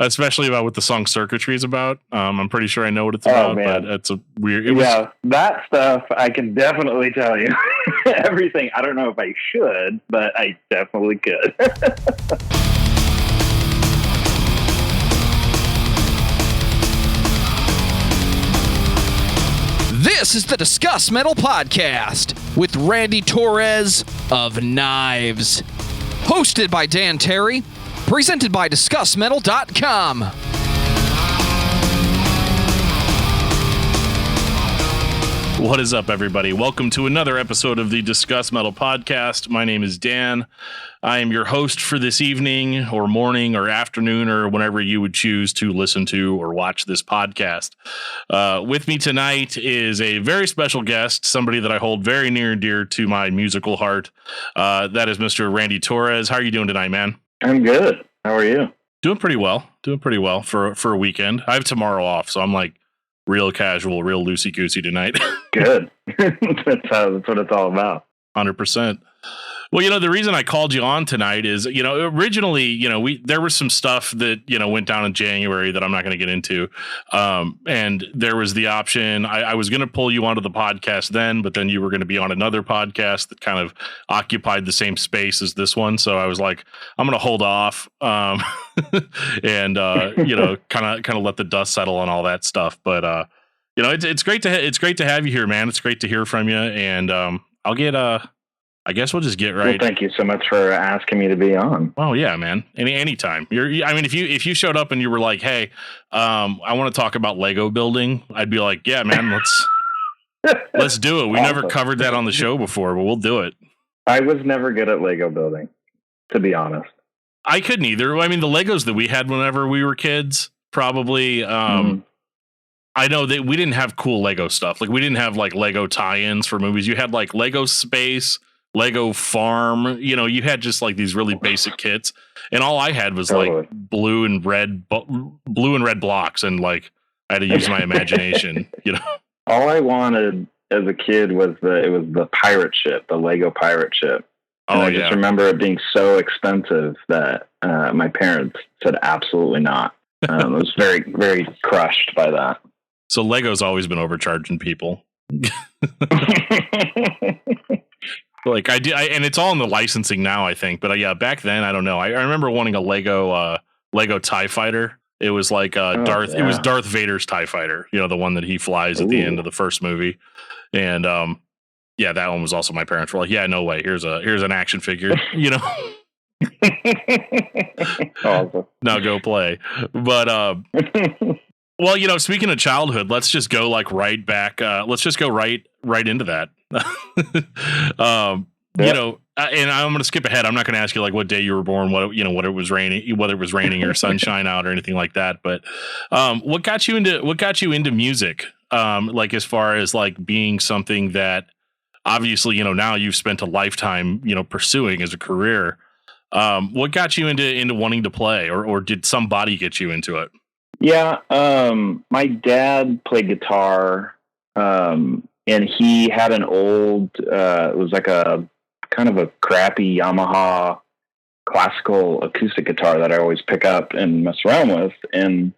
especially about what the song Circuitry is about. I'm pretty sure I know what it's about, but it's a weird. That stuff I can definitely tell you. Everything. I don't know if I should, but I definitely could. This is the Discuss Metal Podcast with Randy Torres of NYVES. Hosted by Dan Terry. Presented by discussmetal.com. What is up, everybody? Welcome to another episode of the Discuss Metal Podcast. My name is Dan. I am your host for this evening or morning or afternoon or whenever you would choose to listen to or watch this podcast. With me tonight is a very special guest, somebody that I hold very near and dear to my musical heart. That is Mr. Randy Torres. How are you doing tonight, man? I'm good. How are you? Doing pretty well. For a weekend. I have tomorrow off, so I'm like real casual, real loosey-goosey tonight. Good. That's what it's all about. 100%. Well, the reason I called you on tonight is, originally, there was some stuff that, went down in January that I'm not going to get into. And there was the option. I was going to pull you onto the podcast then, but then you were going to be on another podcast that kind of occupied the same space as this one. So I was like, I'm going to hold off and, kind of let the dust settle on all that stuff. But, it's great to have you here, man. It's great to hear from you. And I guess we'll just get right. Well, thank you so much for asking me to be on. Oh yeah, man. Anytime. If you showed up and you were like, "Hey, I want to talk about Lego building," I'd be like, "Yeah, man, let's do it." We never covered that on the show before, but we'll do it. I was never good at Lego building, to be honest. I couldn't either. I mean, the Legos that we had whenever we were kids, probably. I know that we didn't have cool Lego stuff. Like we didn't have like Lego tie-ins for movies. You had like Lego Space, Lego Farm, you had just like these really basic kits, and all I had was like blue and red blocks, and like I had to use my imagination. All I wanted as a kid was the pirate ship, the Lego pirate ship. And I just remember it being so expensive that my parents said absolutely not. I was very, very crushed by that. So Lego's always been overcharging people. Like and it's all in the licensing now, I think. But back then, I don't know. I remember wanting a Lego TIE fighter. It was like It was Darth Vader's TIE fighter. The one that he flies at the end of the first movie. And that one was also my parents were like, yeah, no way. Here's an action figure. Awesome. Now go play. But well, speaking of childhood, let's just go like right back. Let's just go right into that. And I'm going to skip ahead. I'm not going to ask you like what day you were born, whether it was raining or sunshine out or anything like that. But what got you into music? Like as far as like being something that obviously now you've spent a lifetime pursuing as a career. What got you into wanting to play, or did somebody get you into it? Yeah, my dad played guitar. And he had an old, it was like a kind of a crappy Yamaha classical acoustic guitar that I always pick up and mess around with. And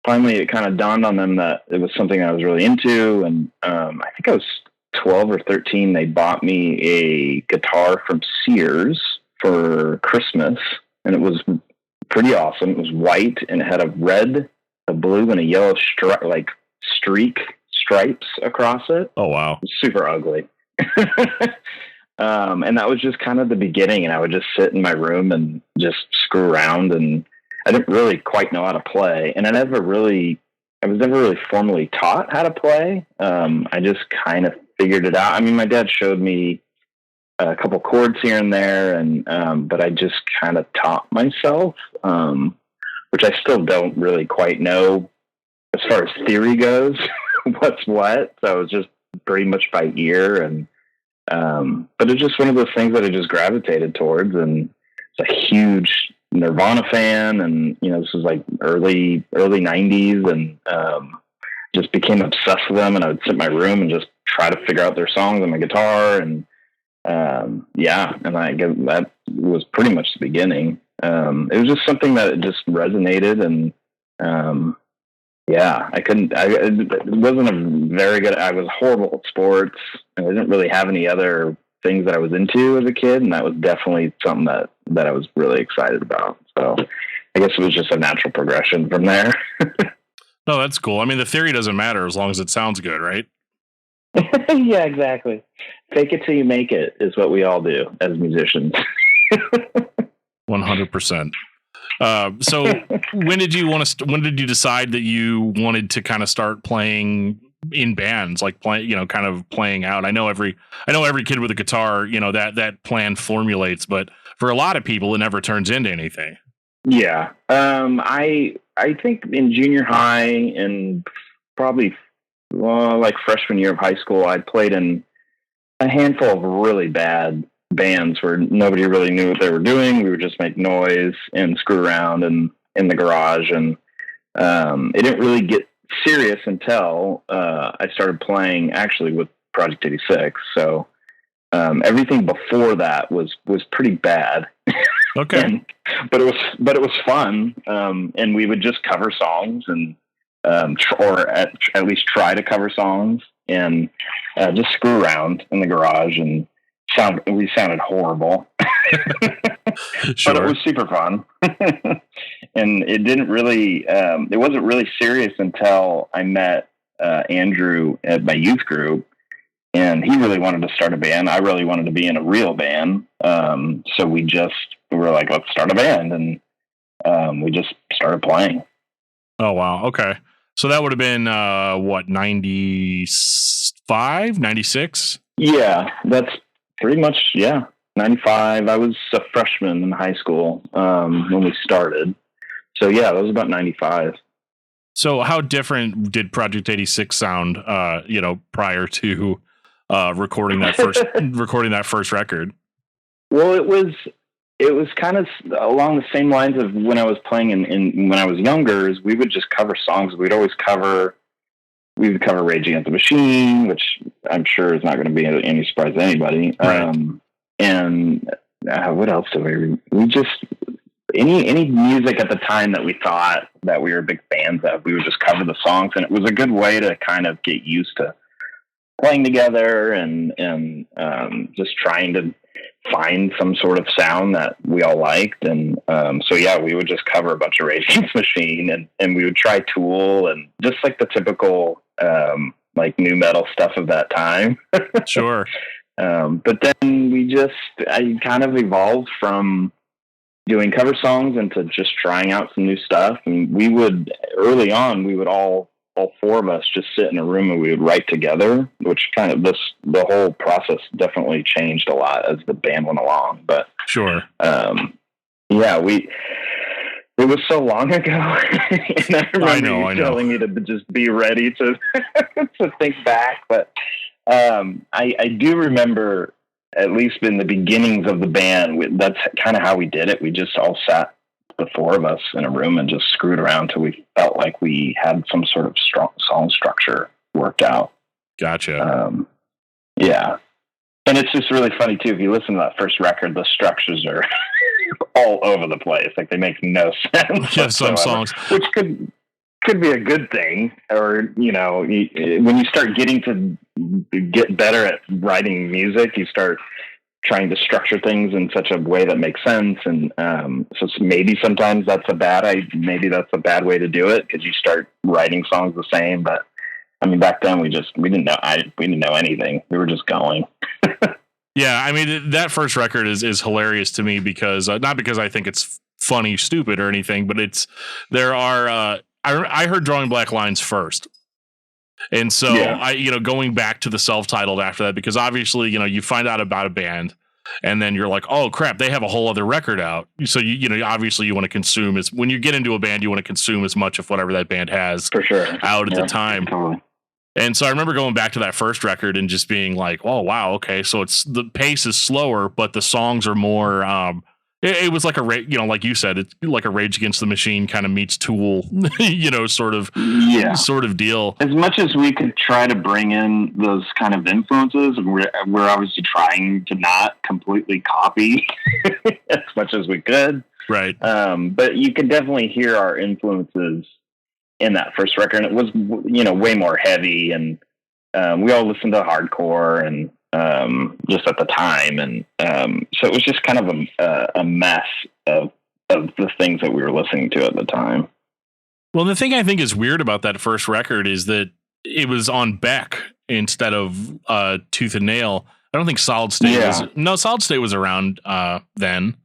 finally it kind of dawned on them that it was something I was really into. And I think I was 12 or 13. They bought me a guitar from Sears for Christmas. And it was pretty awesome. It was white and it had a red, a blue, and a yellow streak stripes across it. Oh wow. Super ugly. And that was just kind of the beginning, and I would just sit in my room and just screw around, and I didn't really quite know how to play, and I was never really formally taught how to play. I just kind of figured it out. I mean, my dad showed me a couple chords here and there, and but I just kind of taught myself, which I still don't really quite know as far as theory goes. What's what? So it was just pretty much by ear, and but it's just one of those things that I just gravitated towards, and it's a huge Nirvana fan, and this was like early 90s, and just became obsessed with them, and I would sit in my room and just try to figure out their songs on my guitar, and and I guess that was pretty much the beginning. it was just something that just resonated. And yeah, it wasn't a very good, I was horrible at sports. I didn't really have any other things that I was into as a kid. And that was definitely something that I was really excited about. So I guess it was just a natural progression from there. No, that's cool. I mean, the theory doesn't matter as long as it sounds good, right? Yeah, exactly. Fake it till you make it is what we all do as musicians. 100%. So when did you decide that you wanted to kind of start playing in bands, like kind of playing out? I know every kid with a guitar, that plan formulates, but for a lot of people, it never turns into anything. Yeah. I think in junior high and probably like freshman year of high school, I played in a handful of really bad bands where nobody really knew what they were doing. We would just make noise and screw around in the garage. And it didn't really get serious until I started playing actually with Project 86. So everything before that was pretty bad. Okay. But it was fun. And we would just cover songs and or at least try to cover songs and just screw around in the garage, and we sounded horrible. Sure. But it was super fun. And it didn't really it wasn't really serious until I met Andrew at my youth group, and he really wanted to start a band. I really wanted to be in a real band. So we were like, let's start a band. And we just started playing. Oh, wow. Okay. So that would have been, 95, 96? Yeah, that's pretty much, 95. I was a freshman in high school when we started. So yeah, that was about 95. So how different did Project 86 sound, prior to recording that first record? Well, it was kind of along the same lines of when I was playing in when I was younger. Is we would just cover songs. We would cover Rage Against the Machine, which I'm sure is not going to be any surprise to anybody. Right. And what else did we just any music at the time that we thought that we were big fans of, we would just cover the songs, and it was a good way to kind of get used to playing together and just trying to find some sort of sound that we all liked. And so yeah, we would just cover a bunch of Rage Against the Machine, and we would try Tool and just like the typical like new metal stuff of that time. Sure. But then I kind of evolved from doing cover songs into just trying out some new stuff. And early on, we would all four of us just sit in a room and we would write together, which kind of the whole process definitely changed a lot as the band went along. But sure. Yeah, it was so long ago. And I remember you telling me to just be ready to to think back. But I do remember, at least in the beginnings of the band, that's kind of how we did it. We just all sat, the four of us, in a room and just screwed around till we felt like we had some sort of strong song structure worked out. Gotcha. Yeah. And it's just really funny too. If you listen to that first record, the structures are all over the place. Like they make no sense. Yeah, some songs, which could be a good thing, or when you start getting to get better at writing music, you start trying to structure things in such a way that makes sense. And so maybe sometimes that's a bad way to do it, because you start writing songs the same. But I mean, back then we didn't know anything. We were just going. Yeah, I mean, that first record is hilarious to me because not because I think it's funny, stupid, or anything, but I heard Drawing Black Lines first. And so going back to the self-titled after that, because obviously, you find out about a band and then you're like, oh crap, they have a whole other record out. So obviously you want to consume when you get into a band, you want to consume as much of whatever that band has for sure out at the time. Totally. And so I remember going back to that first record and just being like, oh wow, okay. So the pace is slower, but the songs are more, it was like like you said, it's like a Rage Against the Machine kind of meets Tool, sort of deal. As much as we could try to bring in those kind of influences, and we're obviously trying to not completely copy as much as we could. Right. But you could definitely hear our influences in that first record. And it was, way more heavy, and we all listened to hardcore and just at the time. And so it was just kind of a mess of the things that we were listening to at the time. Well, the thing I think is weird about that first record is that it was on Beck instead of Tooth and Nail. I don't think Solid State Solid State was around then.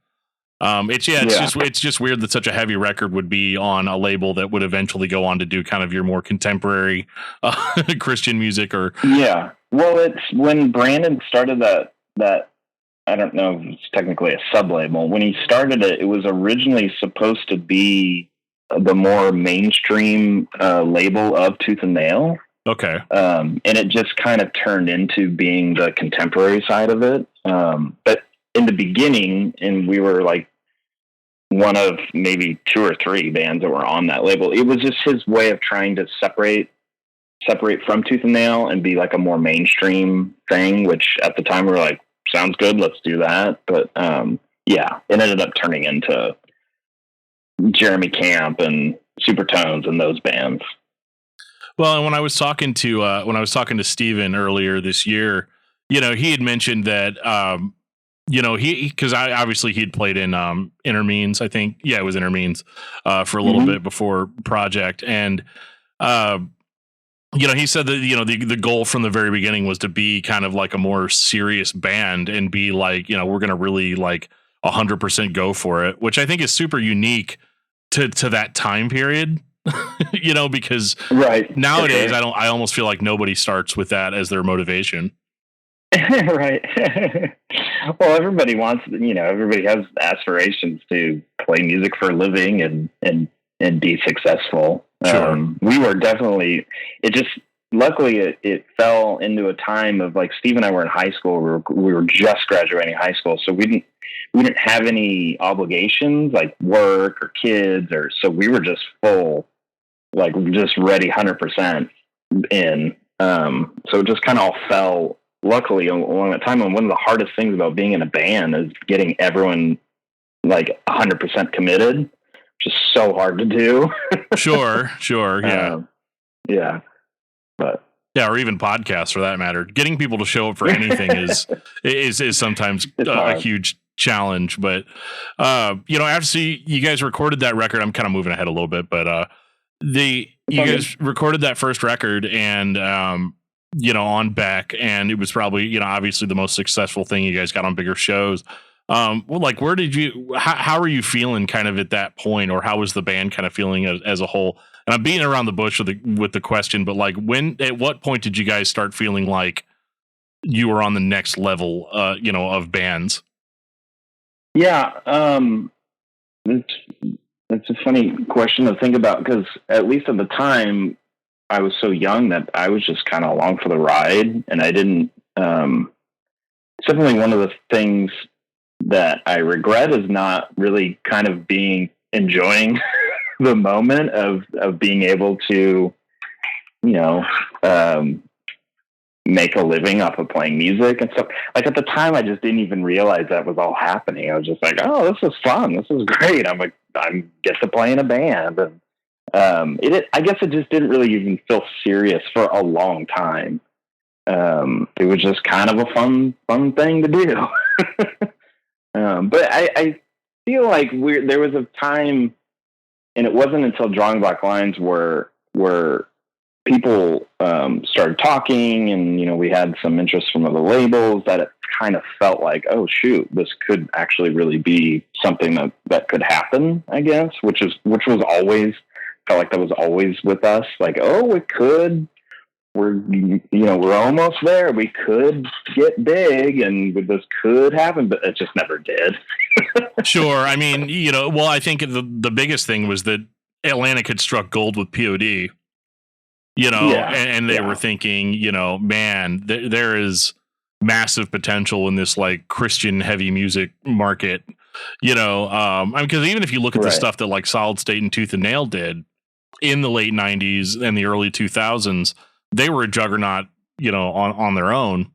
It's just weird that such a heavy record would be on a label that would eventually go on to do kind of your more contemporary Christian music. Or well, it's when Brandon started that I don't know if it's technically a sub label. When he started it, it was originally supposed to be the more mainstream label of Tooth and Nail. Okay. And it just kind of turned into being the contemporary side of it. But in the beginning, and we were like one of maybe 2 or 3 bands that were on that label, it was just his way of trying to separate from Tooth and Nail and be like a more mainstream thing, which at the time we were like, sounds good, let's do that. But it ended up turning into Jeremy Camp and Supertones and those bands. Well, and when I was talking to Steven earlier this year, he had mentioned that because obviously he'd played in Intermeans, I think. Yeah, it was Intermeans for a little bit before Project. And he said that, the goal from the very beginning was to be kind of like a more serious band and be like, we're going to really like 100% go for it, which I think is super unique to that time period, because nowadays I almost feel like nobody starts with that as their motivation. Right. Well, everybody wants, everybody has aspirations to play music for a living and be successful. Sure. We were definitely, luckily it fell into a time of like Steve and I were in high school. We were just graduating high school. So we didn't have any obligations like work or kids so we were just full, like just ready 100% in. So it just kind of all fell luckily along that time. And one of the hardest things about being in a band is getting everyone like 100% committed, which is so hard to do. Sure. Yeah. But yeah, or even podcasts for that matter. Getting people to show up for anything is sometimes a huge challenge. But after you guys recorded that record, I'm kind of moving ahead a little bit, but you guys recorded that first record and on Beck, and it was probably obviously the most successful thing. You guys got on bigger shows. Like where did how were you feeling kind of at that point, or how was the band kind of feeling as a whole? And I'm beating around the bush with the question, but like at what point did you guys start feeling like you were on the next level, of bands? Yeah. It's a funny question to think about, because at least at the time I was so young that I was just kind of along for the ride, and I didn't, it's definitely one of the things that I regret is not really kind of enjoying the moment of being able to, make a living off of playing music and stuff. Like at the time, I just didn't even realize that was all happening. I was just like, oh, this is fun. This is great. I get to play in a band. And I guess it just didn't really even feel serious for a long time. It was just kind of a fun thing to do. But I feel like there was a time, and it wasn't until Drawing Black Lines where people started talking, and we had some interest from other labels, that it kind of felt like, oh shoot, this could actually really be something that could happen, I guess, which was always felt like that was always with us, like, oh, it could, we're almost there, we could get big and this could happen, but it just never did. Sure. I mean, I think the biggest thing was that Atlantic had struck gold with POD. And they were thinking, man, there is massive potential in this like Christian heavy music market, because even if you look at the stuff that like Solid State and Tooth and Nail did in the late 90s and the early 2000s, they were a juggernaut, on their own.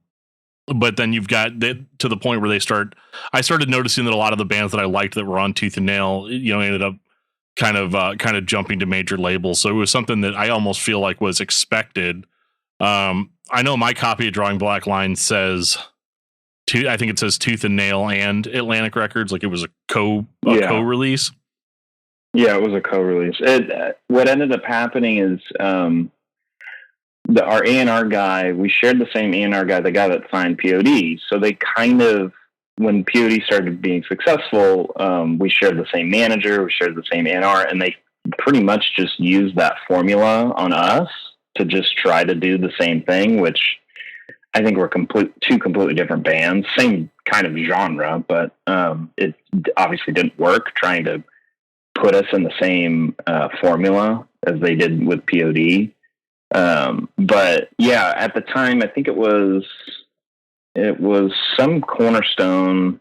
but then you've got to the point where I started noticing that a lot of the bands that I liked that were on Tooth and Nail, ended up kind of jumping to major labels. So it was something that I almost feel like was expected. I know my copy of Drawing Black Lines says, I think it says Tooth and Nail and Atlantic Records, like it was a co-release. Yeah, it was a co-release. What ended up happening is our A&R guy, we shared the same A&R guy, the guy that signed POD. So they kind of, when POD started being successful, we shared the same manager, we shared the same A&R, and they pretty much just used that formula on us to just try to do the same thing, which I think we're two completely different bands, same kind of genre, but it obviously didn't work trying to put us in the same formula as they did with POD. But yeah, at the time, I think it was some Cornerstone.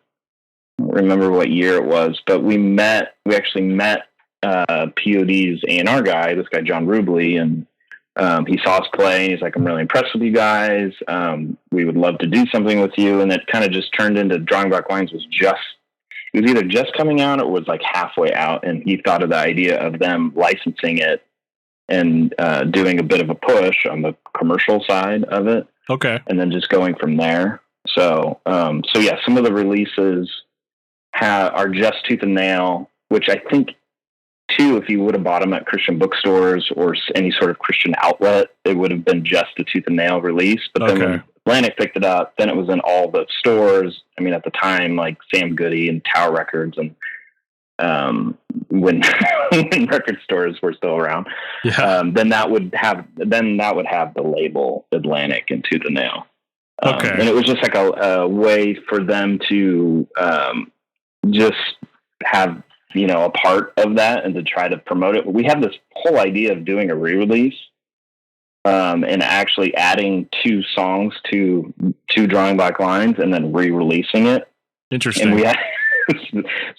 I don't remember what year it was, but we actually met POD's A&R guy, this guy, John Rubley, and he saw us play, and he's like, I'm really impressed with you guys. We would love to do something with you. And it kind of just turned into Drawing Black Lines it was either just coming out or was like halfway out. And he thought of the idea of them licensing it and doing a bit of a push on the commercial side of it. Okay. And then just going from there. So yeah, some of the releases are just Tooth and Nail, which I think too, if you would have bought them at Christian bookstores or any sort of Christian outlet, it would have been just a Tooth and Nail release. But then when Atlantic picked it up, then it was in all the stores. I mean, at the time, like Sam Goody and Tower Records, and when record stores were still around, then that would have the label Atlantic and Tooth and Nail. And it was just like a way for them to just have a part of that and to try to promote it. We had this whole idea of doing a re-release and actually adding 2 songs to Drawing Black Lines and then re-releasing it. Interesting. And we had this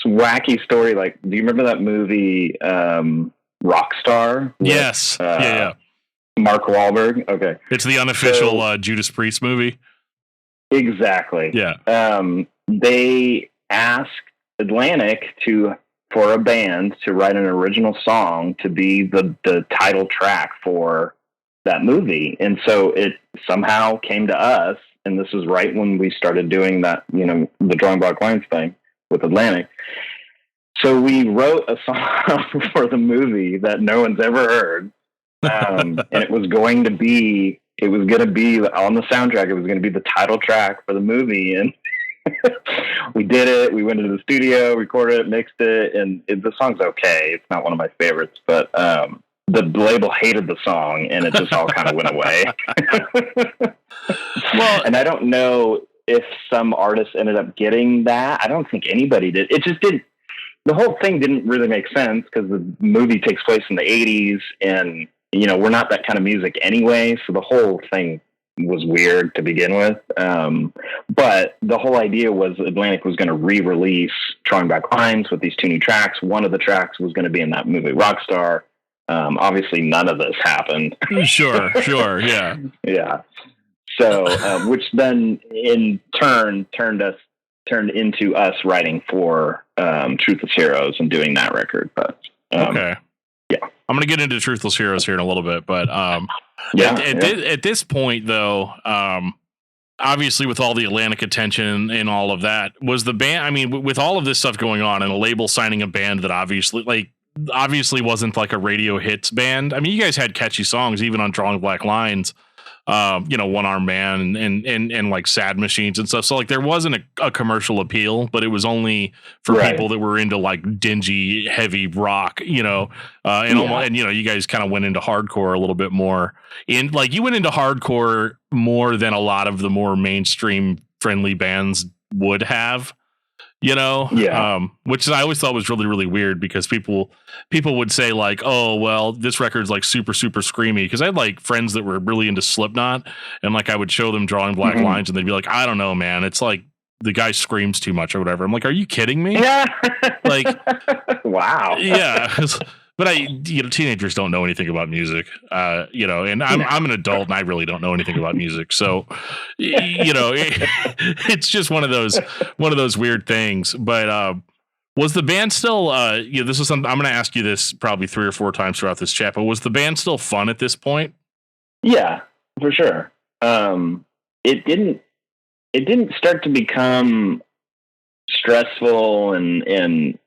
wacky story. Like, do you remember that movie Rockstar? Yes. Yeah. Mark Wahlberg. Okay. It's the unofficial Judas Priest movie. Exactly. Yeah. They asked Atlantic for a band to write an original song to be the title track for that movie. And so it somehow came to us, and this was right when we started doing that, the Drawing Black Lines thing with Atlantic. So we wrote a song for the movie that no one's ever heard. And it was going to be on the soundtrack. It was going to be the title track for the movie. And we did it. We went into the studio, recorded it, mixed it, and the song's okay. It's not one of my favorites, but the label hated the song, and it just all kind of went away. Well, and I don't know if some artists ended up getting that. I don't think anybody did. It just didn't. The whole thing didn't really make sense because the movie takes place in the 80s, and we're not that kind of music anyway. So the whole thing was weird to begin with. But the whole idea was Atlantic was going to re-release Drawing Back Lines with these 2 new tracks. One of the tracks was going to be in that movie Rockstar. Obviously none of this happened. Sure. Yeah. Yeah. So, which then in turn turned into us writing for Truthless Heroes and doing that record. But okay. Yeah. I'm going to get into Truthless Heroes here in a little bit, but at this point, though, obviously with all the Atlantic attention and all of that, was the band, I mean, with all of this stuff going on and a label signing a band that obviously wasn't like a radio hits band. I mean, you guys had catchy songs, even on Drawing Black Lines, One Arm Man and like Sad Machines and stuff. So like there wasn't a commercial appeal, but it was only for people that were into like dingy, heavy rock, and you guys kind of went into hardcore a little bit more. And like you went into hardcore more than a lot of the more mainstream friendly bands would have. Which I always thought was really, really weird because people would say like, oh, well, this record's like super, super screamy. Because I had like friends that were really into Slipknot, and like I would show them Drawing Black Lines, and they'd be like, I don't know, man, it's like the guy screams too much or whatever. I'm like, are you kidding me? Yeah. Like, wow. Yeah. But teenagers don't know anything about music, and I'm an adult and I really don't know anything about music. So, it's just one of those weird things. But was the band still, this is something I'm going to ask you this probably 3 or 4 times throughout this chat, but was the band still fun at this point? Yeah, for sure. It didn't start to become stressful and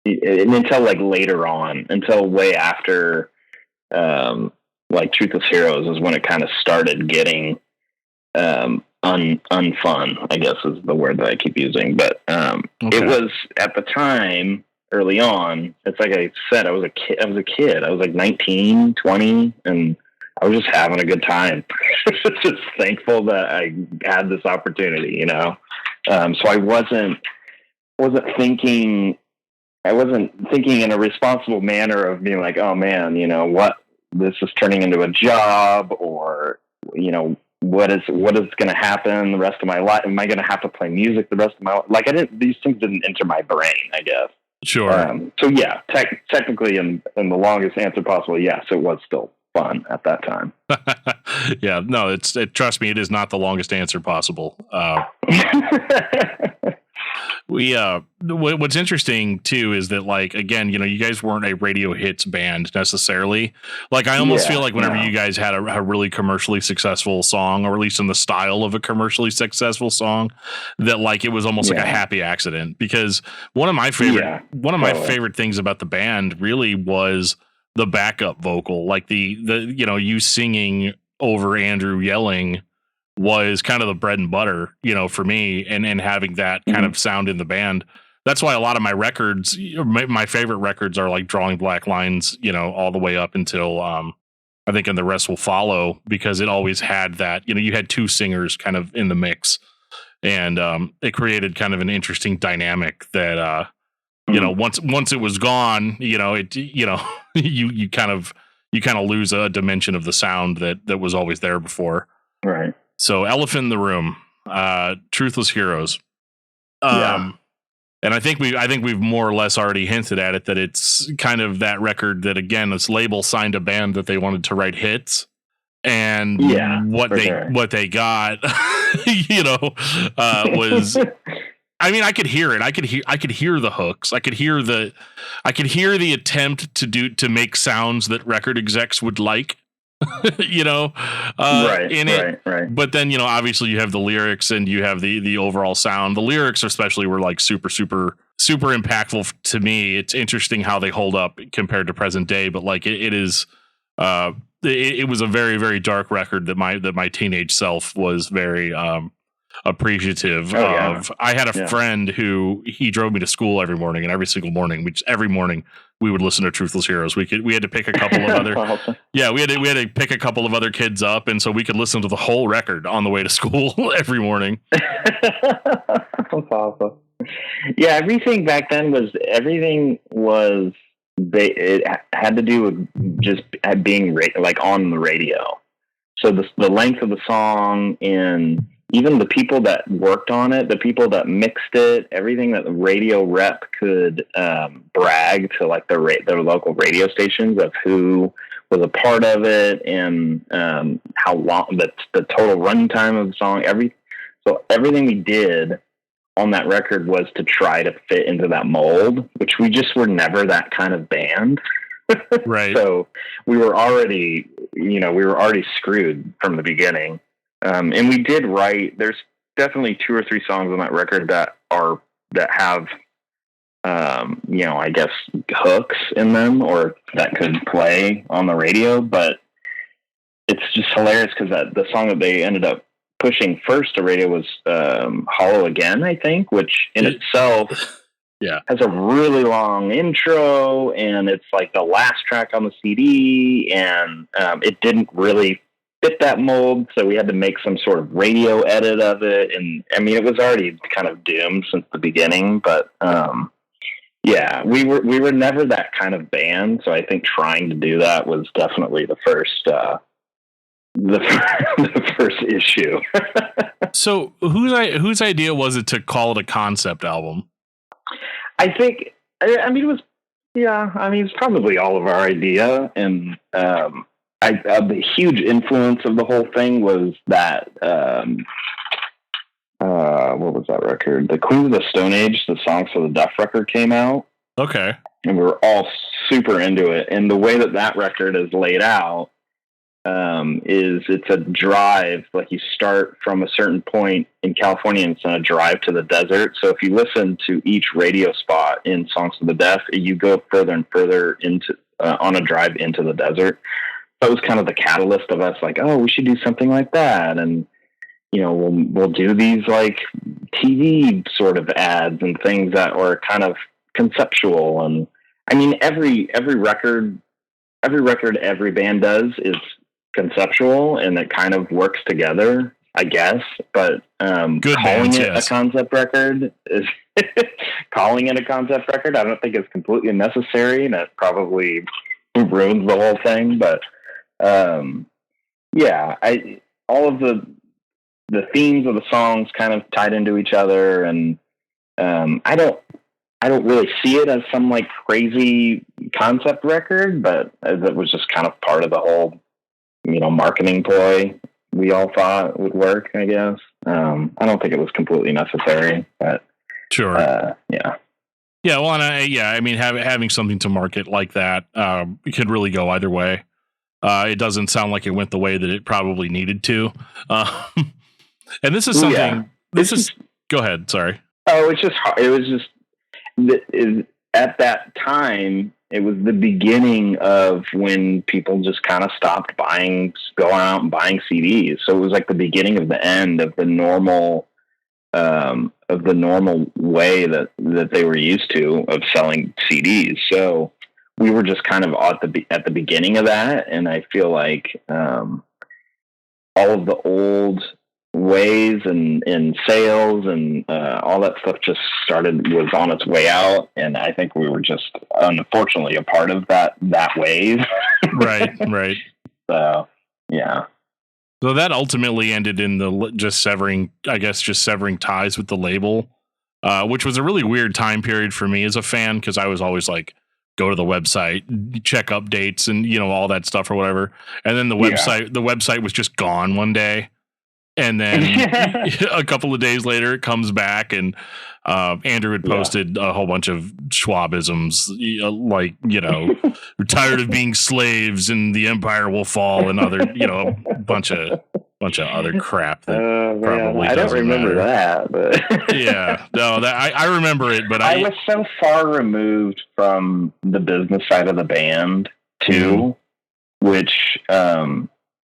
until like later on, until way after, like Truthless Heroes is when it kind of started getting, unfun, I guess is the word that I keep using. But, It was at the time early on, it's like I said, I was a kid. I was like 19, 20, and I was just having a good time. Just thankful that I had this opportunity, So I wasn't thinking in a responsible manner of being like, oh man, what this is turning into a job, or, what is going to happen the rest of my life? Am I going to have to play music the rest of my life? Like these things didn't enter my brain, I guess. Sure. So yeah, technically in the longest answer possible, yes, it was still fun at that time. Yeah, no, trust me, it is not the longest answer possible. What's interesting too is that, like, again, you guys weren't a radio hits band necessarily. Like, I almost feel like whenever you guys had a really commercially successful song, or at least in the style of a commercially successful song, that like it was almost like a happy accident. Because one of my favorite things about the band really was the backup vocal, like the you singing over Andrew yelling was kind of the bread and butter, for me, and having that kind of sound in the band. That's why a lot of my records, my favorite records, are like Drawing Black Lines, all the way up until I think And the Rest Will Follow, because it always had that, you had 2 singers kind of in the mix, and it created kind of an interesting dynamic that once it was gone, you kind of lose a dimension of the sound that was always there before. Right. So Elephant in the Room, Truthless Heroes. And I think we've more or less already hinted at it, that it's kind of that record that, again, this label signed a band that they wanted to write hits, and what they got, was, I mean, I could hear it. I could hear the hooks. I could hear the attempt to make sounds that record execs would like. Right. But then, obviously you have the lyrics and you have the overall sound. The lyrics especially were like super, super, super impactful to me. It's interesting how they hold up compared to present day, but like it is, it was a very, very dark record that my teenage self was very, appreciative of. I had a friend who he drove me to school every morning, and every single morning, every morning we would listen to Truthless Heroes. We had to pick a couple of other, we had to pick a couple of other kids up, and so we could listen to the whole record on the way to school every morning. That's awesome. Yeah, everything back then was it had to do with just being like on the radio. So the length of the song, and even the people that worked on it, the people that mixed it, everything that the radio rep could brag to like their local radio stations of who was a part of it, and how long the total runtime of the song. So everything we did on that record was to try to fit into that mold, which we just were never that kind of band. Right. So we were already screwed from the beginning. And we did write, there's definitely 2 or 3 songs on that record that have, I guess hooks in them, or that could play on the radio, but it's just hilarious because the song that they ended up pushing first to radio was, Hollow Again, I think, which in itself has a really long intro, and it's like the last track on the CD, and, it didn't really fit that mold, so we had to make some sort of radio edit of it. And I mean, it was already kind of doomed since the beginning, but we were never that kind of band, so I think trying to do that was definitely the first the first issue. So whose idea was it to call it a concept album? I think, I mean, it was Yeah, I mean, it's probably all of our idea, and the huge influence of the whole thing was that what was that record? The Queens of the Stone Age, the Songs for the Deaf record came out. Okay. And we were all super into it. And the way that record is laid out is it's a drive. Like, you start from a certain point in California and it's on a drive to the desert. So if you listen to each radio spot in Songs for the Deaf, you go further and further into on a drive into the desert. That was kind of the catalyst of us, like, oh, we should do something like that. And, you know, we'll do these like TV sort of ads and things that were kind of conceptual. And I mean, every record every band does is conceptual, and it kind of works together, I guess. But calling it a concept record is calling it a concept record, I don't think it's completely necessary, and it probably ruins the whole thing. But yeah, all of the themes of the songs kind of tied into each other, and I don't really see it as some like crazy concept record, but it was just kind of part of the whole, you know, marketing ploy we all thought would work, I guess. I don't think it was completely necessary, but sure. Yeah. Yeah. Well, and I mean, having something to market like that, it could really go either way. It doesn't sound like it went the way that it probably needed to. And this is something, go ahead. Sorry. Oh, it was just, at that time, it was the beginning of when people just kind of stopped going out and buying CDs. So it was like the beginning of the end of the normal way that they were used to of selling CDs. So we were just kind of at the beginning of that. And I feel like, all of the old ways and sales and all that stuff just was on its way out, and I think we were just unfortunately a part of that wave. right So yeah, so that ultimately ended in just severing ties with the label, which was a really weird time period for me as a fan, because I was always like, go to the website, check updates and, you know, all that stuff or whatever, and then the website was just gone one day. And then a couple of days later, it comes back, and Andrew had posted a whole bunch of Schwabisms, like, you know, we're tired of being slaves and the empire will fall, and other, you know, a bunch of other crap that probably I don't remember matter. that, but yeah, no, I remember it, but I was so far removed from the business side of the band too, which in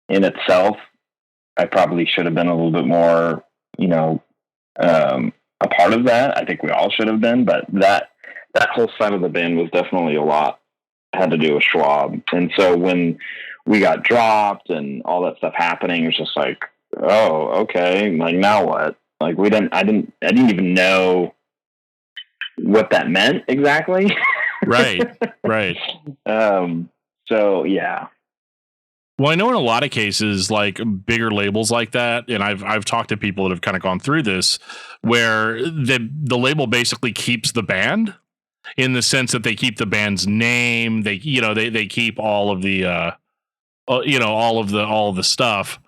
itself, I probably should have been a little bit more, you know, a part of that. I think we all should have been, but that whole side of the band was definitely had to do with Schwab. And so when we got dropped and all that stuff happening, it was just like, oh, okay. Like, now what? Like, I didn't even know what that meant exactly. Right. So yeah. Well, I know in a lot of cases, like bigger labels like that, and I've talked to people that have kind of gone through this, where the label basically keeps the band, in the sense that they keep the band's name, they keep all of the all of the stuff,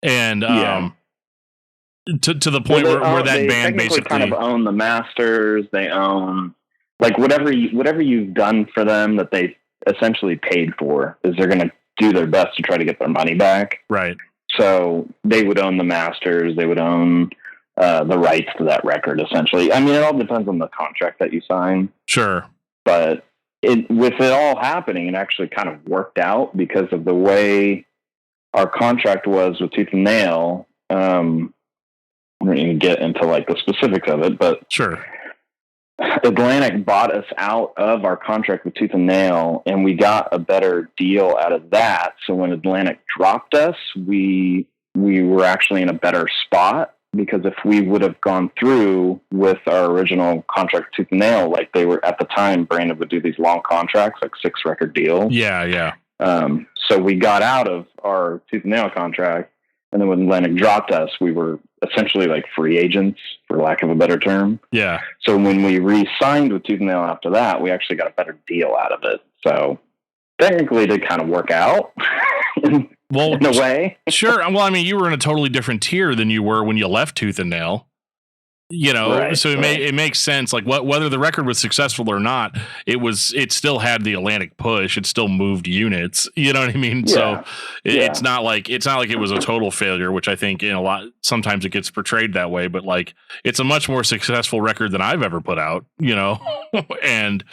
and to the point where that band basically kind of own the masters. They own, like, whatever you've done for them that they essentially paid for, is they're going to do their best to try to get their money back. Right. So they would own the masters. They would own the rights to that record, essentially. I mean, it all depends on the contract that you sign. Sure. But with it all happening, it actually kind of worked out because of the way our contract was with Tooth and Nail. I'm not going to get into like the specifics of it, but sure. Atlantic bought us out of our contract with Tooth and Nail, and we got a better deal out of that. So when Atlantic dropped us, we were actually in a better spot, because if we would have gone through with our original contract with Tooth and Nail, like they were at the time, Brandon would do these long contracts, like 6 record deals. Yeah. So we got out of our Tooth and Nail contract, and then when Atlantic dropped us, we were essentially like free agents, for lack of a better term. Yeah. So when we re-signed with Tooth and Nail after that, we actually got a better deal out of it. So technically, it did kind of work out in a way. Sure. Well, I mean, you were in a totally different tier than you were when you left Tooth and Nail. You know, Right, so it makes sense. Like whether the record was successful or not, it still had the Atlantic push. It still moved units. You know what I mean? Yeah. So it's not like it was a total failure, which I think sometimes it gets portrayed that way. But like, it's a much more successful record than I've ever put out. You know, and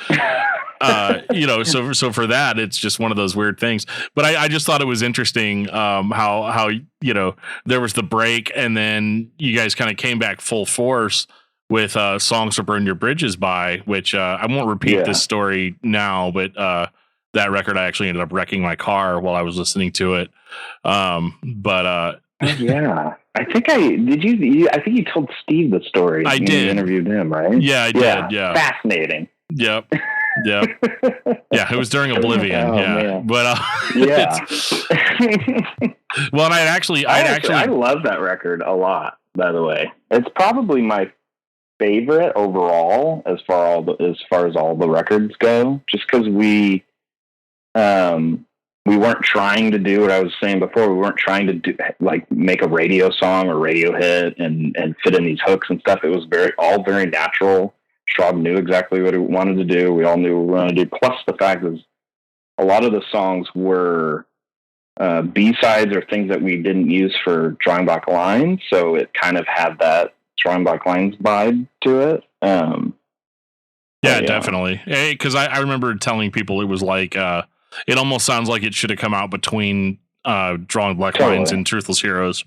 you know, so for that, it's just one of those weird things. But I just thought it was interesting how you know, there was the break, and then you guys kind of came back full force with Songs to Burn Your Bridges By, which I won't repeat this story now, but that record, I actually ended up wrecking my car while I was listening to it. Yeah, I think I think you told Steve the story. I did. You interviewed him, right? Yeah, I did. Yeah. Fascinating. Yep. Yeah, it was during Oblivion. Man. But well, and I love that record a lot. By the way, it's probably my favorite overall as far as all the records go. Just because we weren't trying to do what I was saying before. We weren't trying to do like make a radio song or radio hit and fit in these hooks and stuff. It was all very natural. Schwab knew exactly what he wanted to do. We all knew what we wanted to do. Plus the fact is a lot of the songs were B-sides or things that we didn't use for Drawing Black Lines. So it kind of had that Drawing Black Lines vibe to it. Yeah, definitely. Because I remember telling people it was like, it almost sounds like it should have come out between Drawing Black Lines and Truthless Heroes.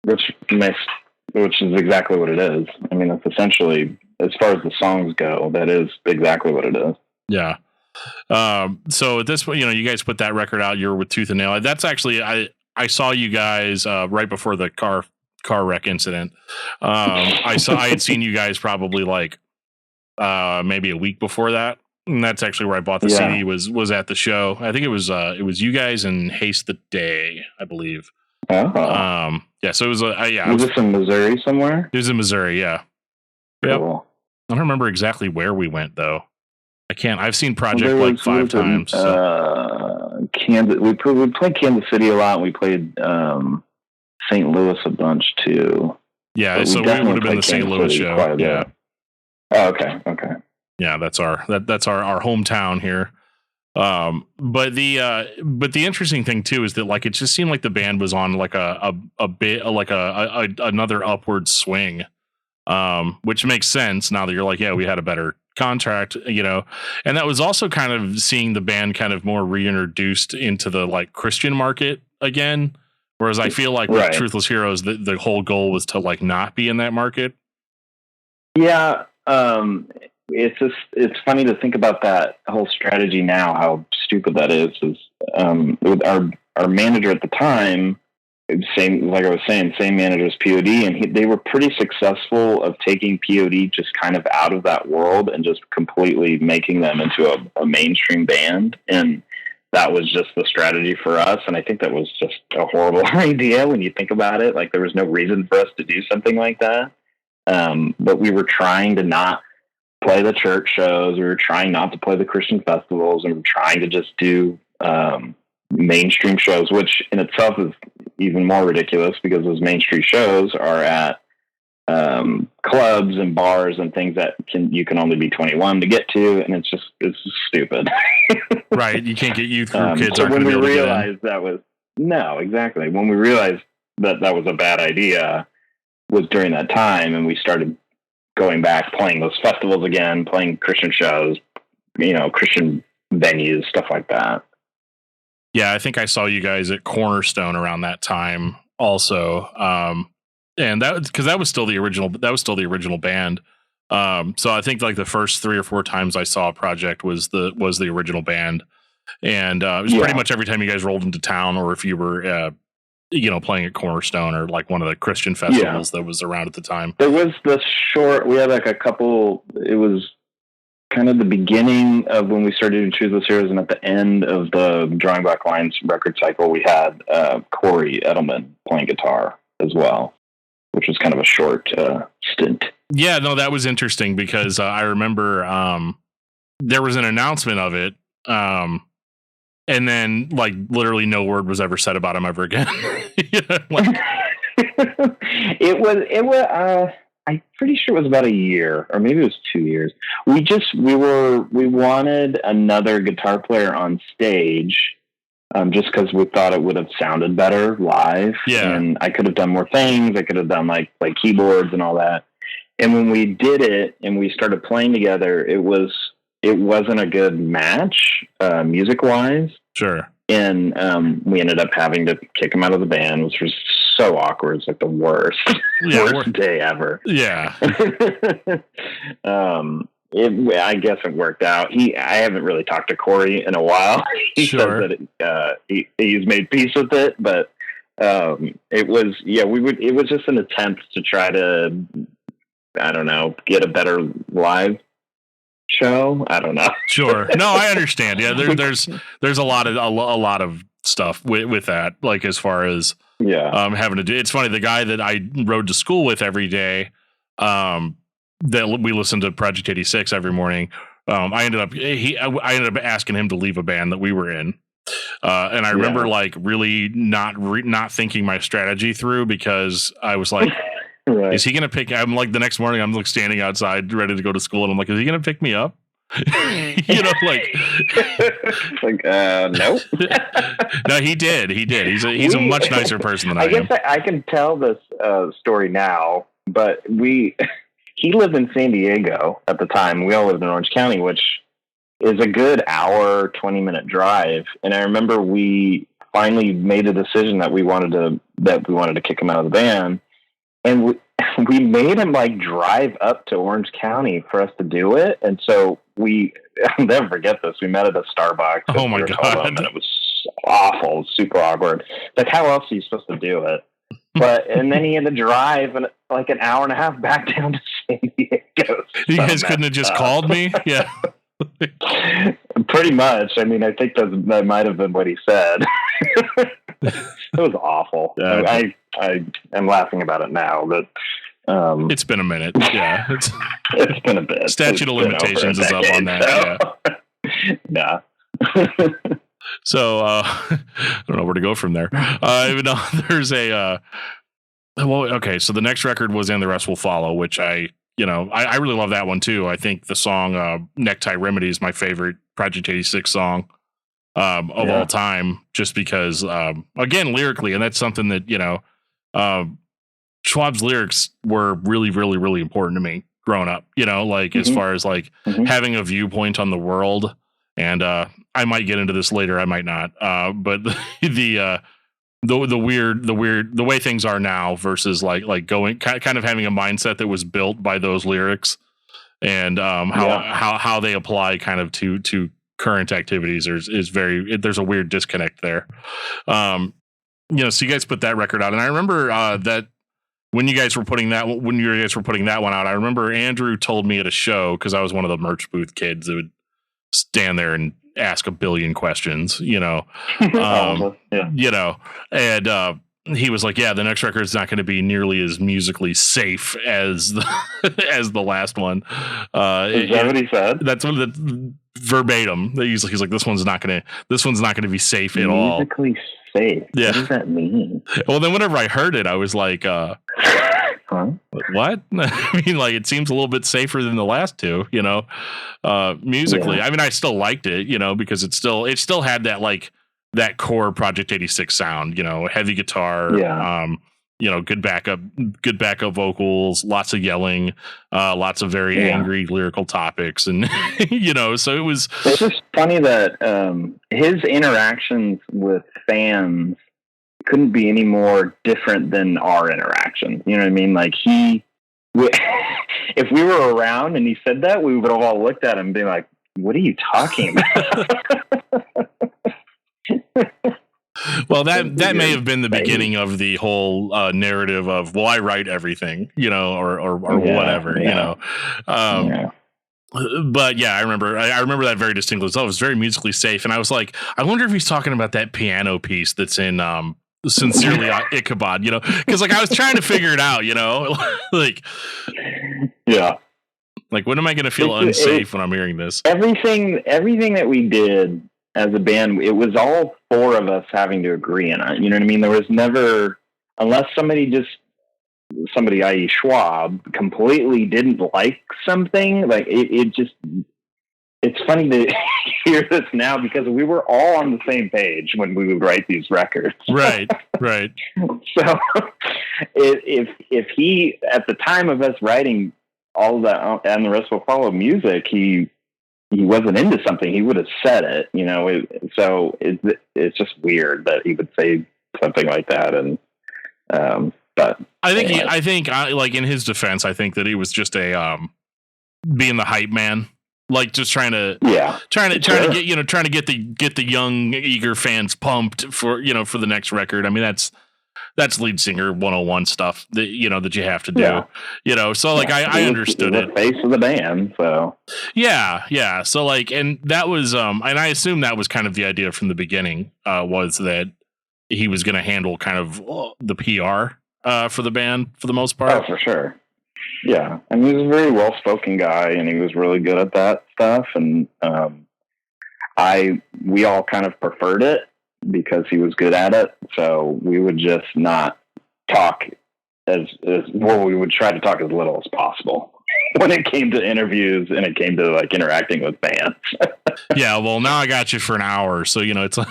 Which is exactly what it is. I mean, that's essentially, as far as the songs go, that is exactly what it is. Yeah. So at this point, you know, you guys put that record out. You're with Tooth and Nail. That's actually, I saw you guys right before the car wreck incident. I had seen you guys probably like maybe a week before that. And that's actually where I bought the CD was at the show. I think it was you guys and Haste the Day, I believe. Oh. Yeah, so it was Was this in Missouri somewhere? It was in Missouri, yeah. Cool. Yep. I don't remember exactly where we went though. I've seen Project like 5 times. Kansas. We played Kansas City a lot. We played St. Louis a bunch too. Yeah, so we would have been the St. Louis show. Yeah. Oh, okay. Yeah, that's our hometown here. But the interesting thing too is that like it just seemed like the band was on like a bit like another upward swing, which makes sense now that you're like, yeah, we had a better contract, you know, and that was also kind of seeing the band kind of more reintroduced into the like Christian market again. Whereas I feel like with Truthless Heroes, the whole goal was to like not be in that market. Yeah. It's funny to think about that whole strategy now, how stupid that is. With our manager at the time, same manager as POD, and they were pretty successful of taking POD just kind of out of that world and just completely making them into a mainstream band. And that was just the strategy for us. And I think that was just a horrible idea when you think about it. Like there was no reason for us to do something like that. But we were trying to not play the church shows. We were trying not to play the Christian festivals, and we were trying to just do mainstream shows, which in itself is even more ridiculous because those mainstream shows are at clubs and bars and things that you can only be 21 to get to, and it's just stupid. Right, you can't get youth group kids. So when we realized when we realized that was a bad idea was during that time, and we started going back, playing those festivals again, playing Christian shows, you know, Christian venues, stuff like that. Yeah, I think I saw you guys at Cornerstone around that time also. And that was still the original band. So I think like the first 3 or 4 times I saw a project was the original band. And it was pretty much every time you guys rolled into town, or if you were playing at Cornerstone or like one of the Christian festivals that was around at the time. There was we had like a couple, it was kind of the beginning of when we started doing Truthless Heroes, and at the end of the Drawing Black Lines record cycle, we had Corey Edelman playing guitar as well. which was kind of a short stint. Yeah, no, that was interesting because I remember there was an announcement of it. And then like literally no word was ever said about him ever again. It was, I'm pretty sure it was about a year, or maybe it was 2 years. We wanted another guitar player on stage, just because we thought it would have sounded better live. Yeah. And I could have done more things. I could have done like keyboards and all that. And when we did it and we started playing together, it wasn't a good match, music wise. Sure. And we ended up having to kick him out of the band, which was so awkward. It's like the worst, worst day ever. Yeah. I guess it worked out. I haven't really talked to Corey in a while. He Sure. says that he's made peace with it, but it was just an attempt to try to, I don't know, get a better live show. I don't know. Sure. No, I understand. Yeah, there's a lot of stuff with that, like as far as having to do. It's funny, the guy that I rode to school with every day, that we listened to Project 86 every morning. I ended up asking him to leave a band that we were in. And I remember like really not thinking my strategy through, because I was like, right. Is he going to pick? I'm like, the next morning I'm like standing outside ready to go to school, and I'm like, is he going to pick me up? Like no. No, he did. He's a much nicer person than I am. I can tell this story now, but he lived in San Diego at the time. We all lived in Orange County, which is a good hour, 20-minute drive. And I remember we finally made a decision that we wanted to kick him out of the band. And we made him like drive up to Orange County for us to do it. And so I'll never forget this. We met at a Starbucks. Oh my God. And it was awful, super awkward. Like, how else are you supposed to do it? And then he had to drive like an hour and a half back down to San Diego. You guys couldn't have just called me? Yeah. Pretty much. I mean, I think that might have been what he said. It was awful. I am laughing about it now, but it's been a minute. Yeah, it's been a bit. Statute of limitations is up on that. So. Yeah. So I don't know where to go from there. Even though there's so the next record was "And the Rest Will Follow," which I really love that one too. I think the song "Necktie Remedy" is my favorite Project 86 song of all time, just because again, lyrically, and that's something that Schwab's lyrics were really, really, really important to me growing up. As far as like having a viewpoint on the world. And I might get into this later, I might not. But the way things are now versus like going kind of having a mindset that was built by those lyrics, and how they apply kind of to current activities there's a weird disconnect there. So you guys put that record out, and I remember that when you guys were putting that one out, I remember Andrew told me at a show, because I was one of the merch booth kids that would stand there and ask a billion questions, and he was like, yeah, the next record is not going to be nearly as musically safe as the last one. Is that what he said? That's what verbatim. He's like, this one's not going to be safe at all. Musically safe. Yeah. What does that mean? Well, then whenever I heard it, I was like, huh? What? I mean, like, it seems a little bit safer than the last two, musically. Yeah. I mean, I still liked it, because it still had that, like, that core Project 86 sound, heavy guitar, good backup vocals, lots of yelling, lots of very angry lyrical topics. And, so it was. It's just funny that his interactions with fans couldn't be any more different than our interaction. You know what I mean? Like if we were around and he said that, we would have all looked at him and be like, what are you talking about? Well, that may have been the beginning of the whole narrative of, well, I write everything, or whatever, But yeah, I remember that very distinctly. So it was very musically safe, and I was like, I wonder if he's talking about that piano piece that's in Sincerely Ichabod, because like I was trying to figure it out, like Yeah. Like, when am I going to feel unsafe when I'm hearing this? Everything that we did as a band, it was all four of us having to agree on it. You know what I mean? There was never, unless somebody, i.e. Schwab, completely didn't like something, like it's funny to hear this now because we were all on the same page when we would write these records. Right. So if he, at the time of us writing all that and the rest will follow music, he wasn't into something, he would have said it, so it's just weird that he would say something like that. And, but I think like in his defense, I think that he was just being the hype man. Like just trying to get the young eager fans pumped for the next record. I mean that's lead singer 101 stuff that that you have to do. So like I understood it. The face of the band, so yeah. So like, and that was and I assume that was kind of the idea from the beginning, was that he was going to handle kind of the PR for the band for the most part. Oh, for sure. Yeah, I mean, he was a very well-spoken guy, and he was really good at that stuff. And we all kind of preferred it because he was good at it. So we would just not talk we would try to talk as little as possible when it came to interviews and it came to like interacting with bands. Yeah, well, now I got you for an hour, so it's. Well,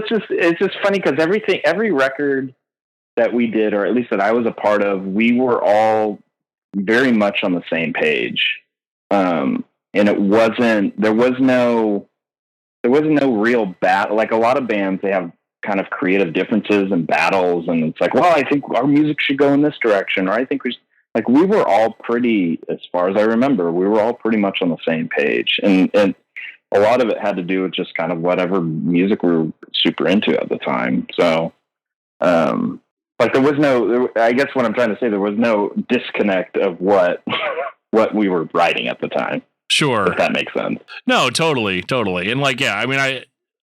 it's just funny because every record that we did, or at least that I was a part of, we were all very much on the same page. And there was no real battle. Like a lot of bands, they have kind of creative differences and battles. And it's like, well, I think our music should go in this direction. Or I think we were all pretty, as far as I remember, we were all pretty much on the same page. And a lot of it had to do with just kind of whatever music we were super into at the time. So, like there was I guess what I'm trying to say, there was no disconnect of what we were writing at the time. Sure. If that makes sense. No, totally. And like, yeah, I mean,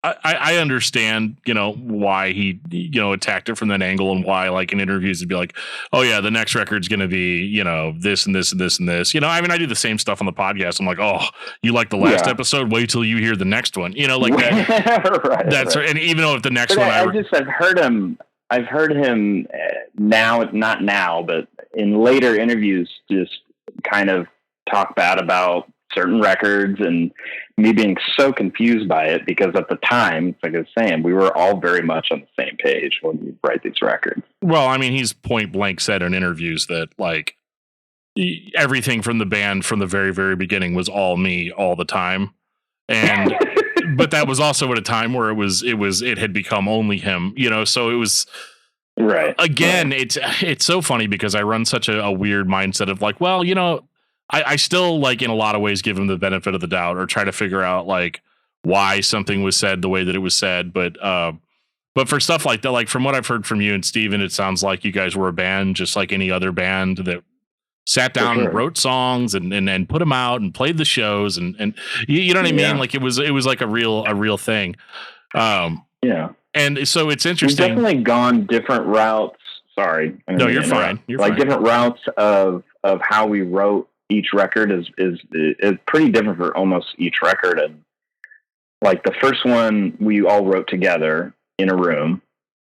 I understand, why he, attacked it from that angle, and why like in interviews it'd be like, oh yeah, the next record's going to be, this and this and this and this, I mean, I do the same stuff on the podcast. I'm like, oh, you like the last episode? Wait till you hear the next one, like that. Right, that's right. And even though if the next one, I've heard him now, not now, but in later interviews, just kind of talk bad about certain records, and me being so confused by it because at the time, like I was saying, we were all very much on the same page when we write these records. Well, I mean, he's point blank said in interviews that like everything from the band from the very, very beginning was all me all the time. And but that was also at a time where it had become only him, so it was right. Again, right. It's so funny because I run such a weird mindset of like, well, I still like in a lot of ways give him the benefit of the doubt or try to figure out like why something was said the way that it was said. But for stuff like that, like from what I've heard from you and Steven, it sounds like you guys were a band just like any other band that sat down and wrote songs and put them out and played the shows and you know what I mean? Like it was like a real thing. Yeah. And so it's interesting. We've definitely gone different routes. Sorry. No, you're fine. You're like fine. Different routes of how we wrote each record is pretty different for almost each record. And like the first one we all wrote together in a room.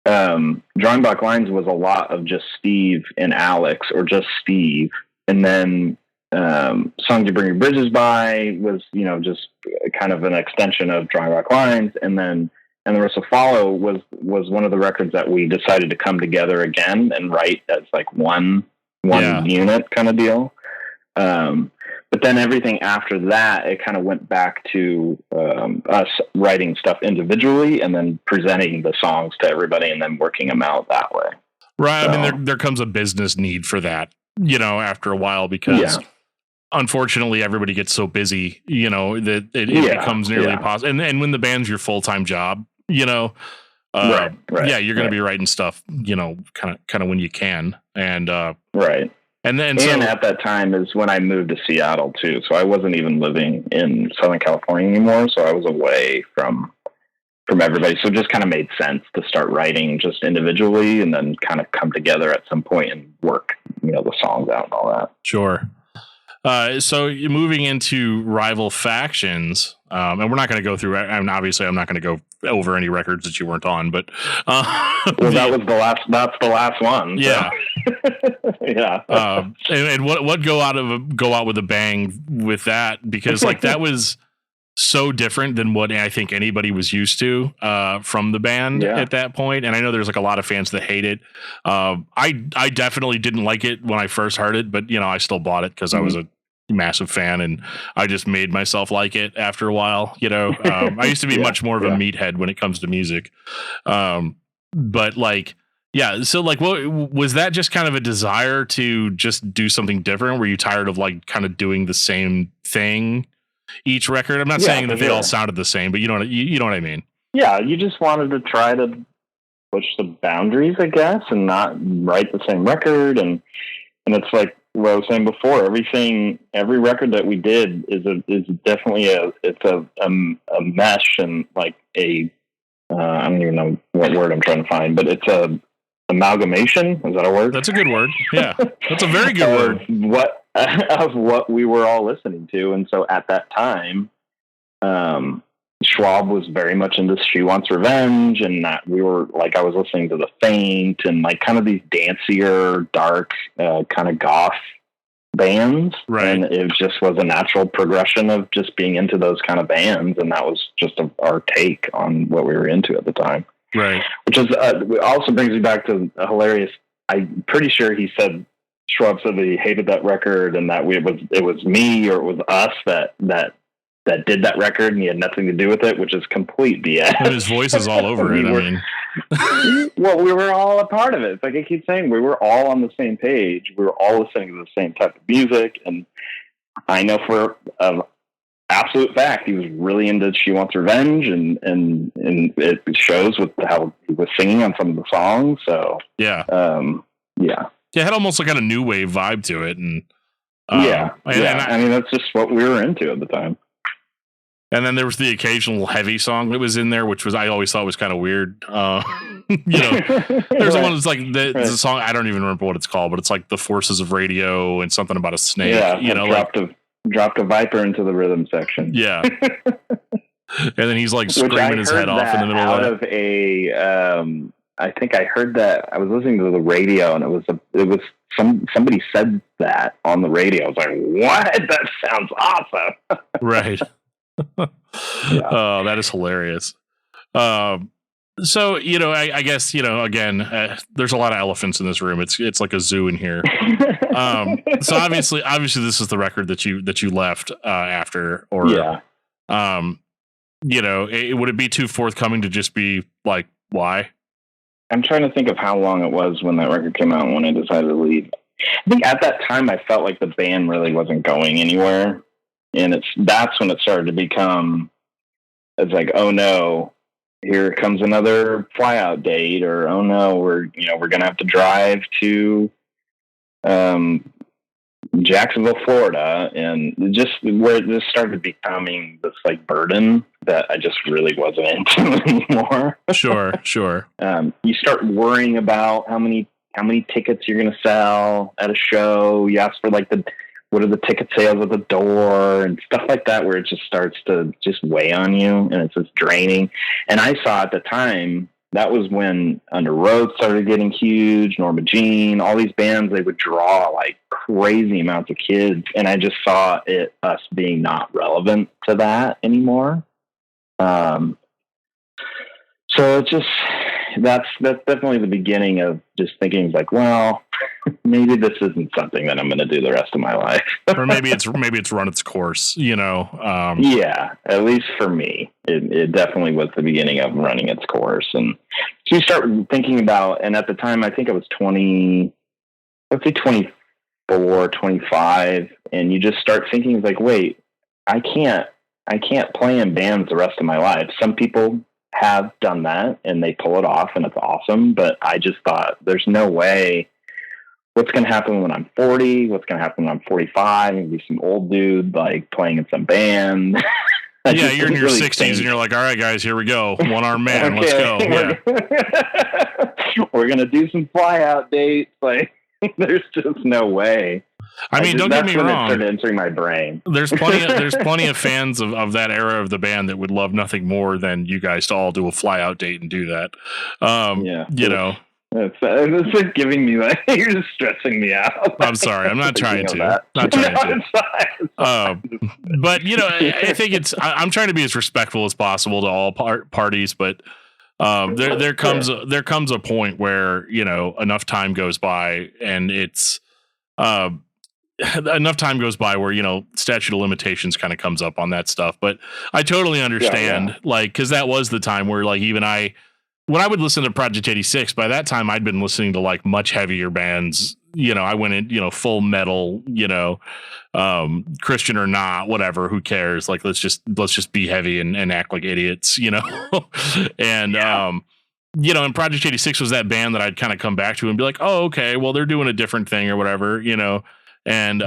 Drawing Back Lines was a lot of just Steve and Alex, or just Steve. And then Songs You Bring Your Bridges By was, just kind of an extension of Drawing Back Lines. And the Rest Will Follow was one of the records that we decided to come together again and write as like one unit kind of deal. But then everything after that, it kind of went back to us writing stuff individually and then presenting the songs to everybody and then working them out that way. Right. So, I mean, there comes a business need for that, after a while, because unfortunately everybody gets so busy, that it becomes nearly impossible. And when the band's your full-time job, right. Yeah, you're going to be writing stuff, kind of when you can. And, right. And at that time is when I moved to Seattle too. So I wasn't even living in Southern California anymore. So I was away from everybody. So it just kind of made sense to start writing just individually and then kind of come together at some point and work, the songs out and all that. Sure. So moving into rival factions, and we're not going to go through, and obviously I'm not going to go over any records that you weren't on, but that was the last one. Yeah. So. Yeah. And what go out with a bang with that, because like that was so different than what I think anybody was used to from the band at that point. And I know there's like a lot of fans that hate it. I definitely didn't like it when I first heard it, but I still bought it because I was a massive fan and I just made myself like it after a while. I used to be much more of a meathead when it comes to music. But like, yeah. So like, what was that just kind of a desire to just do something different? Were you tired of like kind of doing the same thing each record? I'm not saying that they all sounded the same, but you know what I mean? Yeah. You just wanted to try to push the boundaries, I guess, and not write the same record. And it's like what I was saying before, every record that we did is definitely a mesh and like I don't even know what word I'm trying to find, but it's a amalgamation. Is that a word? That's a good word. Yeah. That's a very good word. Of what we were all listening to. And so at that time, Schwab was very much into She Wants Revenge, and that we were like, I was listening to The Faint and like kind of these dancier, dark, kind of goth bands. Right. And it just was a natural progression of just being into those kind of bands. And that was just our take on what we were into at the time. Right. Which is also brings me back to a hilarious, I'm pretty sure he said, Schwab said that he hated that record and that it was me or it was us that did that record and he had nothing to do with it, which is complete BS. And his voice is all over it. Well, we were all a part of it. It's like I keep saying, we were all on the same page. We were all listening to the same type of music. And I know for an absolute fact, he was really into She Wants Revenge and it shows with how he was singing on some of the songs. So yeah. Yeah. Yeah, it had almost like a new wave vibe to it. And I mean, that's just what we were into at the time. And then there was the occasional heavy song that was in there, which was I always thought was kind of weird. There's the one that's like the song, I don't even remember what it's called, but it's like The Forces of Radio and something about a snake. Yeah, dropped a viper into the rhythm section. Yeah. And then he's like screaming his head off in the middle of that. I think I heard that. I was listening to the radio, and it was somebody said that on the radio. I was like, "What? That sounds awesome!" Right. Oh, that is hilarious. So I guess again, there's a lot of elephants in this room. It's like a zoo in here. So obviously, this is the record that you left after, or would it be too forthcoming to just be like, why? I'm trying to think of how long it was when that record came out and when I decided to leave. I think at that time I felt like the band really wasn't going anywhere. And that's when it started to become, it's like, oh no, here comes another flyout date, or oh no, we're going to have to drive to Jacksonville, Florida. And just where this started becoming this like burden that I just really wasn't into anymore. Sure. You start worrying about how many tickets you're going to sell at a show. You ask for like what are the ticket sales at the door and stuff like that, where it just starts to just weigh on you and it's just draining. And I saw at the time, that was when Under Road started getting huge, Norma Jean, all these bands, they would draw like crazy amounts of kids. And I just saw us being not relevant to that anymore. So it's just, that's definitely the beginning of just thinking like, well, maybe this isn't something that I'm going to do the rest of my life. Or maybe it's run its course, Yeah, at least for me, it definitely was the beginning of running its course. And so you start thinking about, and at the time, I think I was 24, 25. And you just start thinking like, wait, I can't play in bands the rest of my life. Some people have done that and they pull it off and it's awesome. But I just thought there's no way. What's going to happen when I'm 40? What's going to happen when I'm 45? I'm going to be some old dude like playing in some band. Yeah, you're in your 60s and you're like, all right, guys, here we go. One-armed man, let's go. Yeah. We're going to do some fly-out dates. Like, there's just no way. I mean, don't get me wrong. It started entering my brain. There's plenty of fans of that era of the band that would love nothing more than you guys to all do a fly-out date and do that. You know. It's like giving me like you're just stressing me out. I'm sorry. I'm not trying to. Not trying to. But you know, I think I'm trying to be as respectful as possible to all parties. But there comes a point where, you know, enough time goes by and it's enough time goes by where, you know, statute of limitations kind of comes up on that stuff. But I totally understand, like, because that was the time where, like, even when I would listen to Project 86, by that time I'd been listening to like much heavier bands. You know, I went in, you know, full metal, you know, Christian or not, whatever, who cares? Like, let's just be heavy and act like idiots, you know? And, you know, and Project 86 was that band that I'd kind of come back to and be like, oh, okay, well, they're doing a different thing or whatever, you know? And,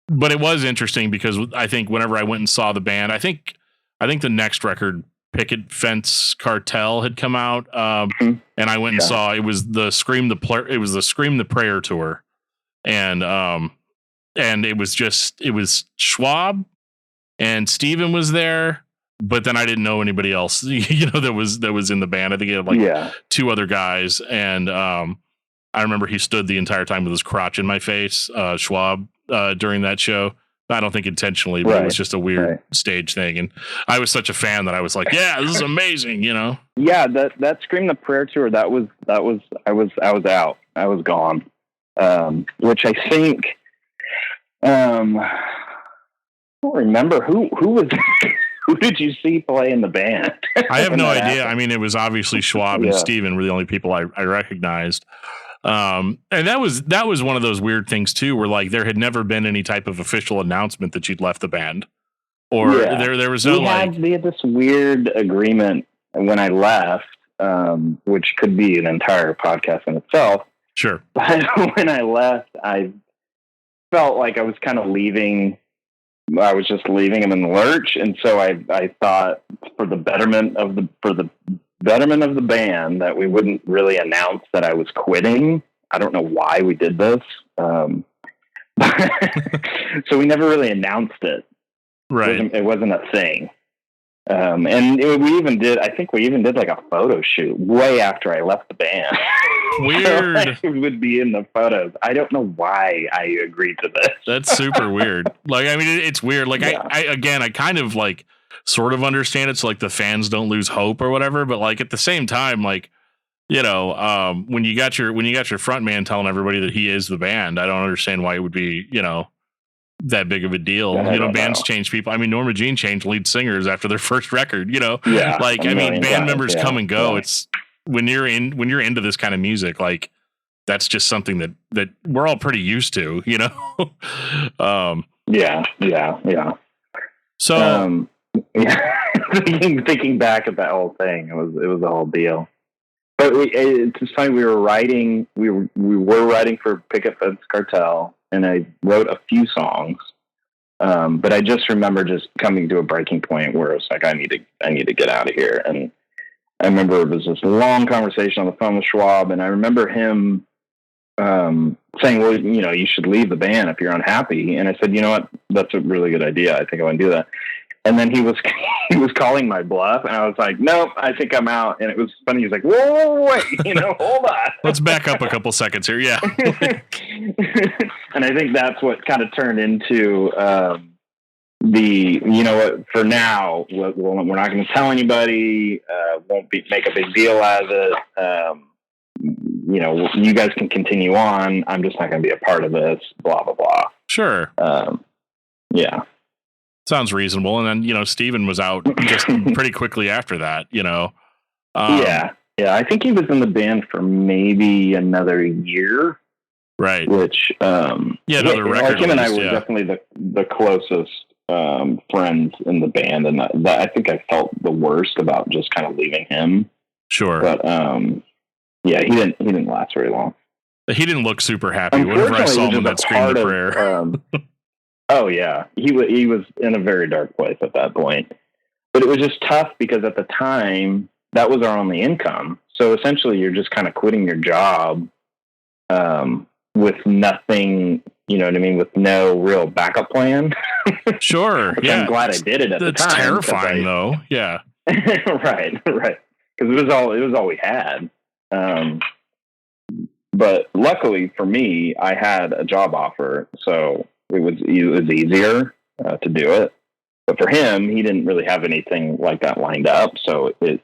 but it was interesting because I think whenever I went and saw the band, I think the next record, Picket Fence Cartel, had come out, and I went and saw it was the Scream the Prayer tour, and it was Schwab and Steven was there, but then I didn't know anybody else, you know, that was in the band. I think it had like two other guys, and I remember he stood the entire time with his crotch in my face, Schwab, during that show. I don't think intentionally, but it was just a weird stage thing. And I was such a fan that I was like, yeah, this is amazing, you know? Yeah. That Scream the Prayer tour, I was out. I was gone. Which I think, I don't remember who was, who did you see play in the band? I have no idea. Happened? I mean, it was obviously Schwab and Steven were the only people I recognized. And that was one of those weird things too, where like there had never been any type of official announcement that you'd left the band, or there was no we had this weird agreement when I left, which could be an entire podcast in itself. Sure. But when I left, I felt like I was kind of leaving. I was just leaving him in the lurch, and so I thought for the betterment of the band that we wouldn't really announce that I was quitting. I don't know why we did this. So we never really announced it. Right. It wasn't a thing. And we even did like a photo shoot way after I left the band. Weird. So it would be in the photos. I don't know why I agreed to this. That's super weird. Like, I mean, it's weird. Like I kind of like, sort of understand it, so like the fans don't lose hope or whatever, but like at the same time, like, you know, when you got your front man telling everybody that he is the band, I don't understand why it would be, you know, that big of a deal. You know, bands change people. I mean, Norma Jean changed lead singers after their first record, you know. Like, I mean, band members come and go. It's when you're into this kind of music, like that's just something that we're all pretty used to, you know. So thinking back at that whole thing, it was a whole deal. But it's just funny. We were writing for Picket Fence Cartel, and I wrote a few songs. But I just remember just coming to a breaking point where it's like, I need to get out of here. And I remember it was this long conversation on the phone with Schwab, and I remember him saying, well, you know, you should leave the band if you're unhappy. And I said, you know what, that's a really good idea. I think I want to do that. And then he was calling my bluff, and I was like, nope, I think I'm out. And it was funny. He's like, whoa, wait, you know, hold on. Let's back up a couple seconds here. Yeah. And I think that's what kind of turned into you know what, for now, we're not going to tell anybody, make a big deal out of it. You know, you guys can continue on. I'm just not going to be a part of this, blah, blah, blah. Sure. Yeah. Sounds reasonable. And then, you know, Steven was out just pretty quickly after that, you know. Yeah. I think he was in the band for maybe another year. Right. Which, another record. Him and I were definitely the closest friends in the band. And that I think I felt the worst about just kind of leaving him. Sure. But, he didn't last very long. He didn't look super happy whenever I saw him in that Scream the Prayer. Oh yeah, he was in a very dark place at that point. But it was just tough because at the time that was our only income. So essentially, you're just kind of quitting your job with nothing. You know what I mean? With no real backup plan. Sure. Yeah. I'm glad I did it at the time. That's terrifying, though. Yeah. right. Because it was all we had. But luckily for me, I had a job offer, so it was easier to do it. But for him, he didn't really have anything like that lined up, so it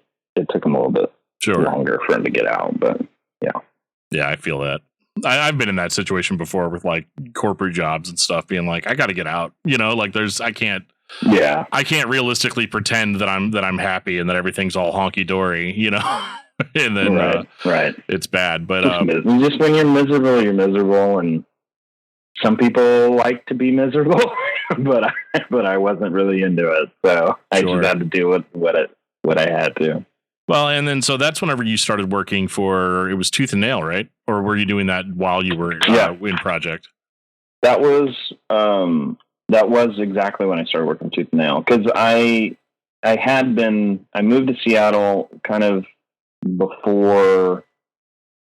took him a little bit longer for him to get out. But yeah, I feel that. I've been in that situation before with like corporate jobs and stuff, being like, I got to get out. You know, like I can't realistically pretend that I'm happy and that everything's all honky dory. You know. And then right, it's bad. But just when you're miserable, and some people like to be miserable, but I wasn't really into it, so I just had to do what I had to. Well, and then so that's whenever you started working for, it was Tooth and Nail, right? Or were you doing that while you were in project? That was exactly when I started working Tooth and Nail, because I moved to Seattle kind of before.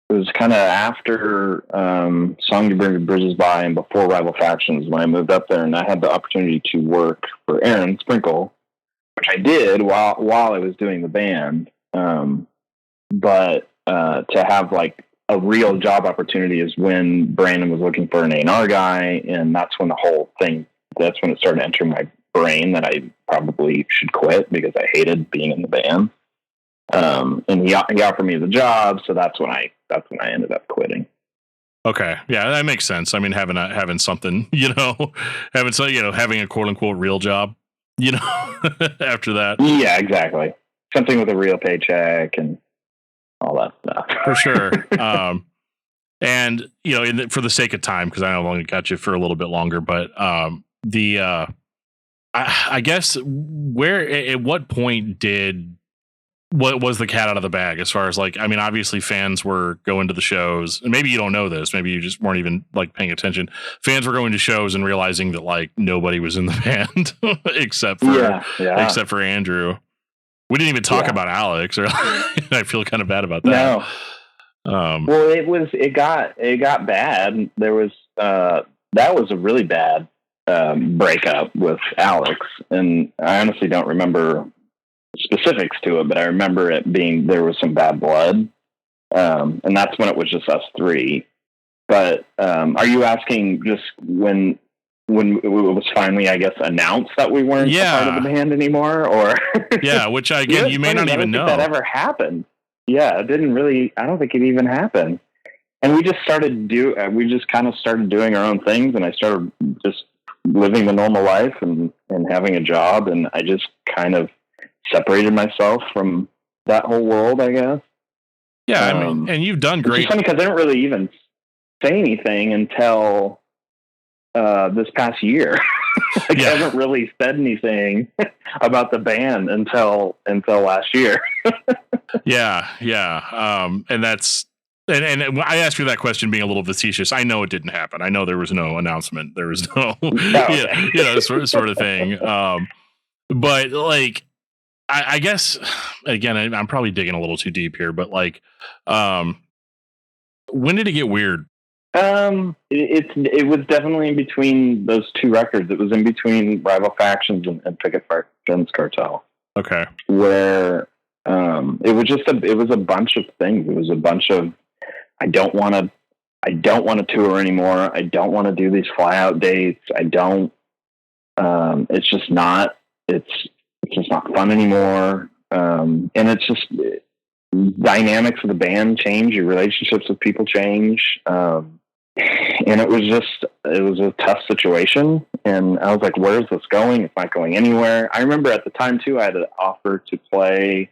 It was kind of after Song to Bring Bridges By and before Rival Factions when I moved up there, and I had the opportunity to work for Aaron Sprinkle, which I did while I was doing the band. But to have like a real job opportunity is when Brandon was looking for an A&R guy, and that's when it started entering my brain that I probably should quit because I hated being in the band. And he offered me the job, so that's when I ended up quitting. Okay, yeah, that makes sense. I mean, having something, having a quote unquote real job, after that. Yeah, exactly. Something with a real paycheck and all that stuff. For sure. And for the sake of time, because I know I've only got you for a little bit longer, but I guess at what point what was the cat out of the bag as far as like, I mean, obviously fans were going to the shows, and maybe you don't know this, maybe you just weren't even like paying attention. Fans were going to shows and realizing that like nobody was in the band except for Andrew. We didn't even talk about Alex, or I feel kind of bad about that. No. Well, it got bad. There was that was a really bad breakup with Alex, and I honestly don't remember specifics to it, but I remember it being there was some bad blood, and that's when it was just us three. But are you asking just when it was finally, I guess, announced that we weren't a part of the band anymore, or which again you may not even know that ever happened. Yeah, it didn't really. I don't think it even happened. And we just kind of started doing our own things, and I started just living the normal life and having a job, and I just kind of separated myself from that whole world, I guess. Yeah, I mean, and you've done great. It's funny because I didn't really even say anything until this past year. I haven't really said anything about the band until last year. And that's and I asked you that question being a little facetious. I know it didn't happen. I know there was no announcement. There was no, sort of thing. But like, I guess again, I'm probably digging a little too deep here, but like, when did it get weird? It was definitely in between those two records. It was in between Rival Factions and Picket Fence Cartel. Okay. Where it was a bunch of things. It was a bunch of I don't want to tour anymore. I don't want to do these fly out dates. I don't. It's just not fun anymore. And it's just dynamics of the band change. Your relationships with people change. And it was a tough situation. And I was like, where's this going? It's not going anywhere. I remember at the time too, I had an offer to play,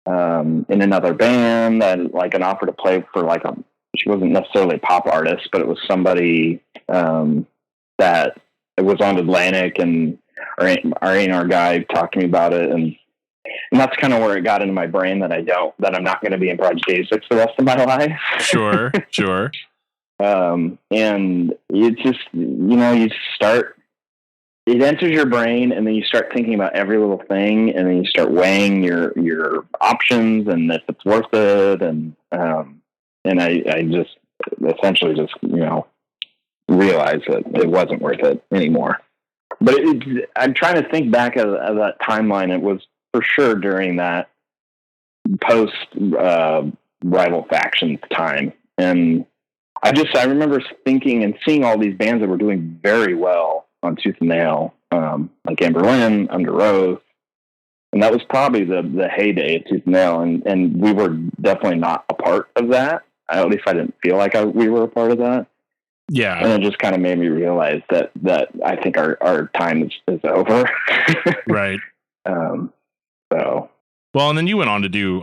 in another band, and like an offer to play for she wasn't necessarily a pop artist, but it was somebody, that it was on Atlantic, and our A&R guy talked to me about it. And that's kind of where it got into my brain that I'm not going to be in Project 86 the rest of my life. Sure. And it's just, you start it enters your brain, and then you start thinking about every little thing, and then you start weighing your options and if it's worth it. And I just essentially just, realized that it wasn't worth it anymore. But I'm trying to think back of that timeline. It was for sure during that post rival factions time. And I remember thinking and seeing all these bands that were doing very well on Tooth and Nail, like Amberlin, Under Oath. And that was probably the heyday of Tooth and Nail. And we were definitely not a part of that. At least I didn't feel like we were a part of that. Yeah. And it just kind of made me realize that I think our time is over. Right. So. Well, and then you went on to do,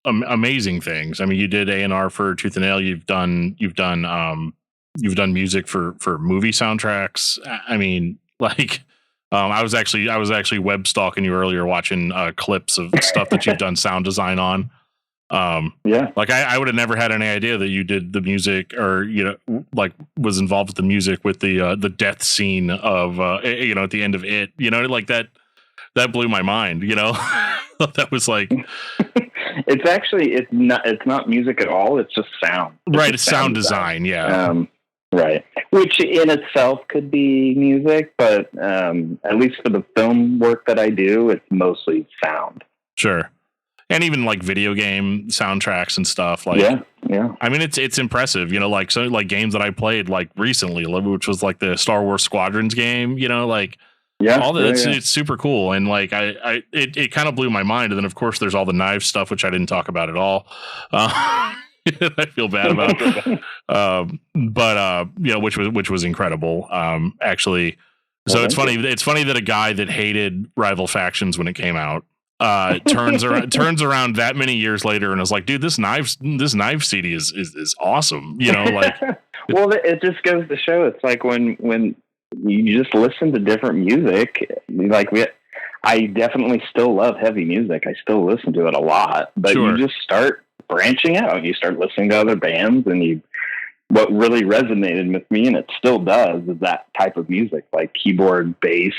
amazing things. I mean, you did A&R for Tooth and Nail. You've done music for movie soundtracks. I mean, like, I was actually web stalking you earlier, watching clips of stuff that you've done sound design on. Yeah, like I would have never had any idea that you did the music, or like was involved with the music with the death scene of at the end of It. Like that blew my mind. That was like. It's not music at all. It's just sound. Right. It's sound design. Yeah. Right. Which in itself could be music, but at least for the film work that I do, it's mostly sound. Sure. And even like video game soundtracks and stuff. Like, yeah. I mean, it's impressive, like games that I played like recently, which was like the Star Wars Squadrons game, like. Yeah, all that it's super cool, and like it kind of blew my mind. And then of course there's all the knives stuff, which I didn't talk about at all. I feel bad about it. But which was incredible. Actually, so it's funny that a guy that hated Rival Factions when it came out turns around that many years later and is like, dude, this knife CD is awesome. Like. Well, it just goes to show. It's like when you just listen to different music. Like I definitely still love heavy music. I still listen to it a lot, but sure. You just start branching out. You start listening to other bands, and what really resonated with me, and it still does, is that type of music, like keyboard based,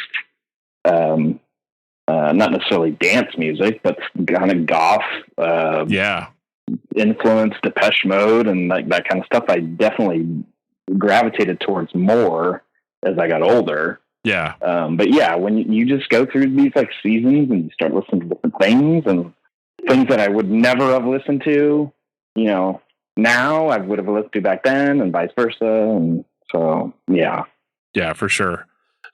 not necessarily dance music, but kind of goth, influenced Depeche Mode and like that kind of stuff. I definitely gravitated towards more as I got older. Yeah. But yeah, when you just go through these like seasons and you start listening to different things and things that I would never have listened to, now I would have listened to back then, and vice versa. And so, yeah. Yeah, for sure.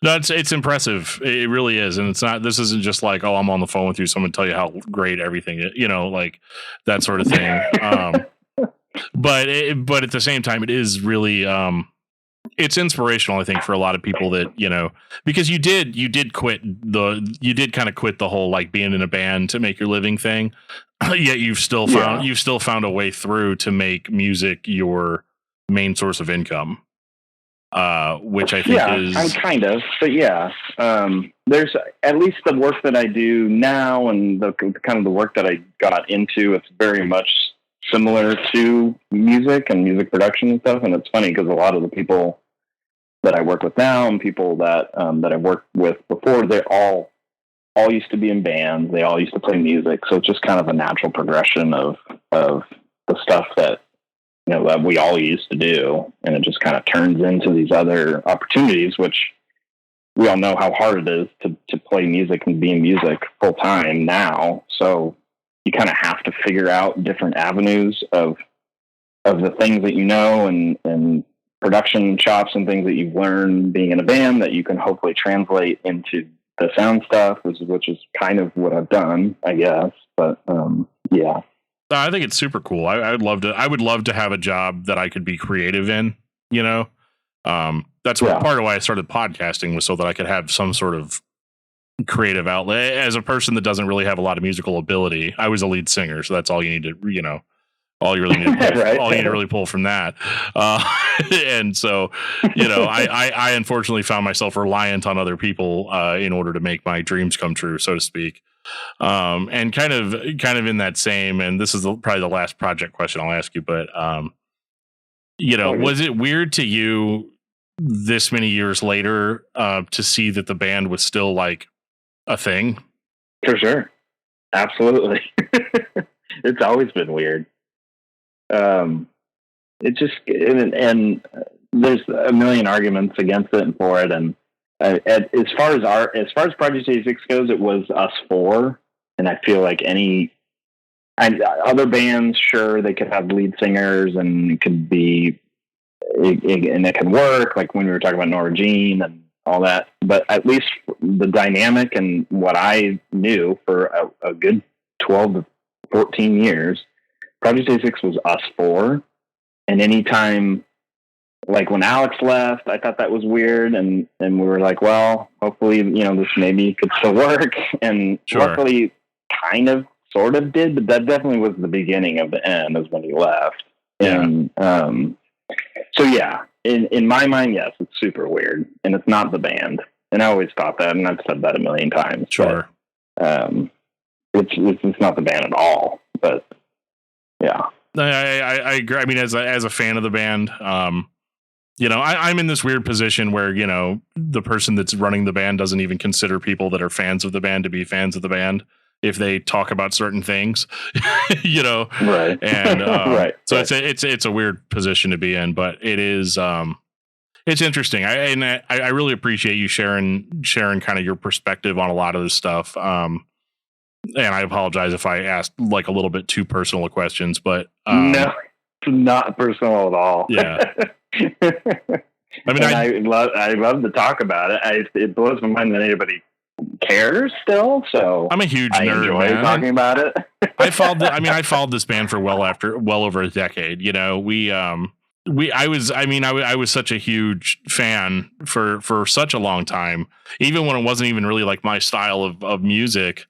No, it's impressive. It really is. And this isn't just like, oh, I'm on the phone with you, so I'm going to tell you how great everything is, like that sort of thing. But at the same time, it is really, it's inspirational, I think, for a lot of people that, because you did kind of quit the whole like being in a band to make your living thing. Yet you've still found a way through to make music your main source of income. Which I think is, I'm kind of, but yeah, there's at least the work that I do now and the kind of the work that I got into. It's very much similar to music and music production and stuff. And it's funny because a lot of the people that I work with now and people that I worked with before, they all used to be in bands. They all used to play music. So it's just kind of a natural progression of the stuff that, that we all used to do. And it just kind of turns into these other opportunities, which we all know how hard it is to play music and be in music full time now. So you kind of have to figure out different avenues of the things that and production chops and things that you've learned being in a band that you can hopefully translate into the sound stuff, which is kind of what I've done, I guess. But yeah. I think it's super cool. I would love to have a job that I could be creative in, that's part of why I started podcasting, was so that I could have some sort of creative outlet. As a person that doesn't really have a lot of musical ability, I was a lead singer. So that's all you need to, all you really need to pull, right. all you need to really pull from that. And so, I unfortunately found myself reliant on other people in order to make my dreams come true, so to speak. And kind of in that same, and this is probably the last project question I'll ask you, but, was it weird to you this many years later, to see that the band was still like a thing. For sure. Absolutely. It's always been weird. It just, and there's a million arguments against it and for it. And as far as Project 86 goes, it was us four. And I feel like other bands, sure, they could have lead singers and it could be, and it can work, like when we were talking about Nora Jean and all that. But at least the dynamic and what I knew for a good 12 to 14 years, Project 86 was us four. And anytime, like when Alex left, I thought that was weird. And we were like, well, hopefully, this maybe could still work. And luckily kind of, sort of did, but that definitely was the beginning of the end, is when he left. Yeah. And so yeah, in my mind, yes, it's super weird, and it's not the band. And I always thought that, and I've said that a million times. Sure. But, it's not the band at all. But yeah, I agree. I mean, as a fan of the band, I'm in this weird position where, the person that's running the band doesn't even consider people that are fans of the band to be fans of the band if they talk about certain things, Right. And right. So it's a weird position to be in, but it is, it's interesting. I really appreciate you sharing kind of your perspective on a lot of this stuff. And I apologize if I asked like a little bit too personal of questions, but no, it's not personal at all. Yeah. I mean, I love to talk about it. It blows my mind that anybody cares still. So I'm a huge I nerd, enjoy man. talking about it. I followed this band for well over a decade. I was such a huge fan for such a long time, even when it wasn't even really like my style of music.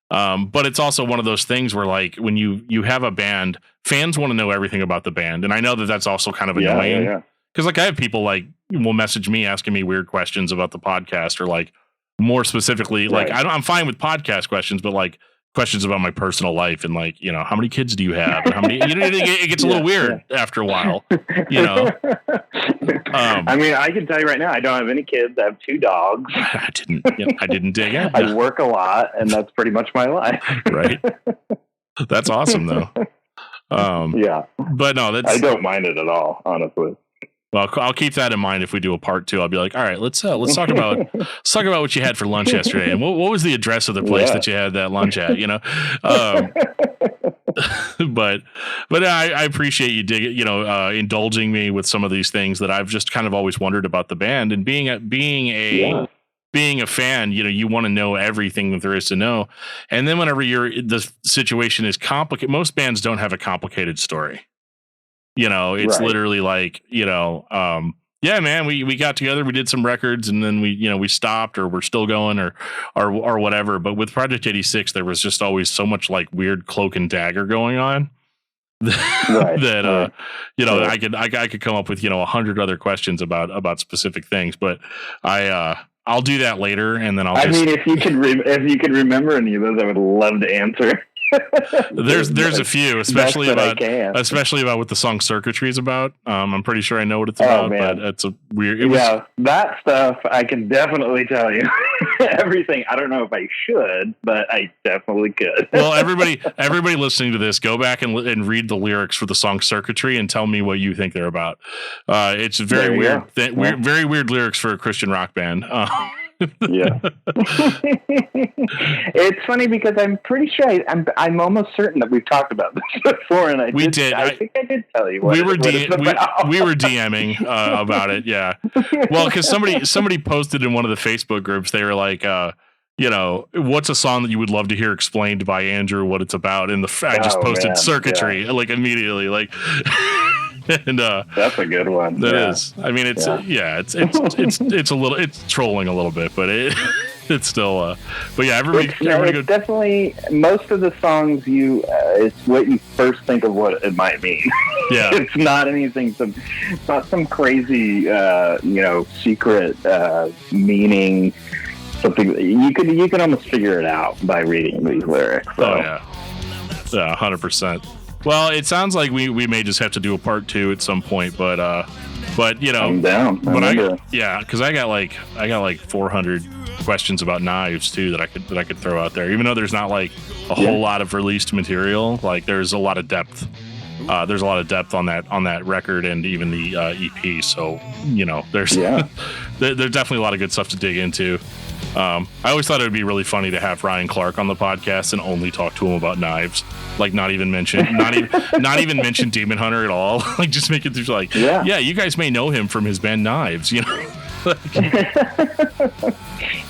But it's also one of those things where, like, when you have a band, fans want to know everything about the band. And I know that that's also kind of annoying. Yeah. Cause like I have people like will message me asking me weird questions about the podcast, or like more specifically, like I'm fine with podcast questions, but like questions about my personal life and like, how many kids do you have? And how many, it gets a little weird after a while, I mean, I can tell you right now, I don't have any kids. I have 2 dogs. I didn't dig in. I work a lot, and that's pretty much my life. Right. That's awesome though. Yeah, but no, I don't mind it at all, honestly. Well, I'll keep that in mind if we do a part 2. I'll be like, all right, let's talk about what you had for lunch yesterday, and what was the address of the place that you had that lunch at, But I appreciate you indulging me with some of these things that I've just kind of always wondered about the band, and being a fan, you want to know everything that there is to know. And then whenever the situation is complicated, most bands don't have a complicated story. It's literally like, yeah, man, we got together, we did some records, and then we stopped, or we're still going, or whatever. But with Project 86, there was just always so much like weird cloak and dagger going on that I could come up with 100 other questions about specific things. But I'll do that later, and then if you could remember any of those, I would love to answer. There's a few, especially about what the song Circuitry is about. I'm pretty sure I know what it's about, but it's a weird. That stuff I can definitely tell you everything. I don't know if I should, but I definitely could. Well, everybody listening to this, go back and read the lyrics for the song Circuitry and tell me what you think they're about. It's very weird, very weird lyrics for a Christian rock band. Yeah. It's funny because I'm pretty sure I'm almost certain that we've talked about this before, and I think I did tell you. We were DMing about it, yeah. Well, because somebody posted in one of the Facebook groups, they were like, what's a song that you would love to hear explained by Andrew what it's about? And I just posted Circuitry like immediately, like. And that's a good one. That is. I mean, it's a little, it's trolling a little bit, but it's still. But yeah, everybody it's definitely most of the songs. It's what you first think of what it might mean. Yeah, it's not anything. It's not some crazy, secret meaning. Something you can almost figure it out by reading these lyrics. So. Oh yeah, 100%. Well, it sounds like we may just have to do a part 2 at some point, but But I'm down. Because I got like 400 questions about knives too that I could throw out there. Even though there's not like a whole lot of released material, like there's a lot of depth. There's a lot of depth on that record and even the EP. So there's there's definitely a lot of good stuff to dig into. I always thought it would be really funny to have Ryan Clark on the podcast and only talk to him about knives, like not even mention Demon Hunter at all. Like just make it through like, you guys may know him from his band Knives, He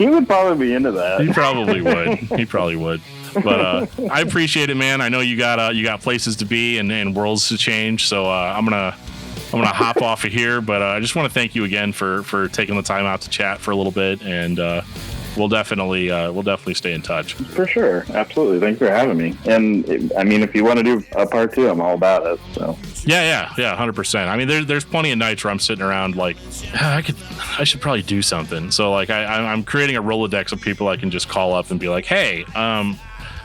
would probably be into that. He probably would. But I appreciate it, man. I know you got places to be and worlds to change. So I'm gonna hop off of here. But I just want to thank you again for taking the time out to chat for a little bit, and we'll definitely stay in touch. For sure, absolutely. Thanks for having me. And if you want to do a part 2, I'm all about it. So yeah, 100%. I mean, there's plenty of nights where I'm sitting around like I should probably do something. So like I'm creating a Rolodex of people I can just call up and be like, hey,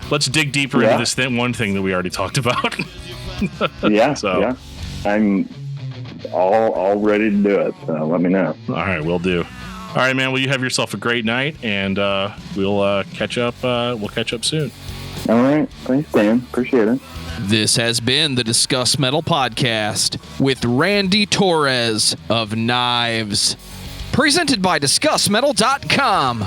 let's dig deeper into this one thing that we already talked about. So I'm all ready to do it. So let me know. All right, will do. All right, man. Well, you have yourself a great night, and we'll catch up. We'll catch up soon. All right. Thanks, Dan. Appreciate it. This has been the Discuss Metal Podcast with Randy Torres of Knives, presented by discussmetal.com.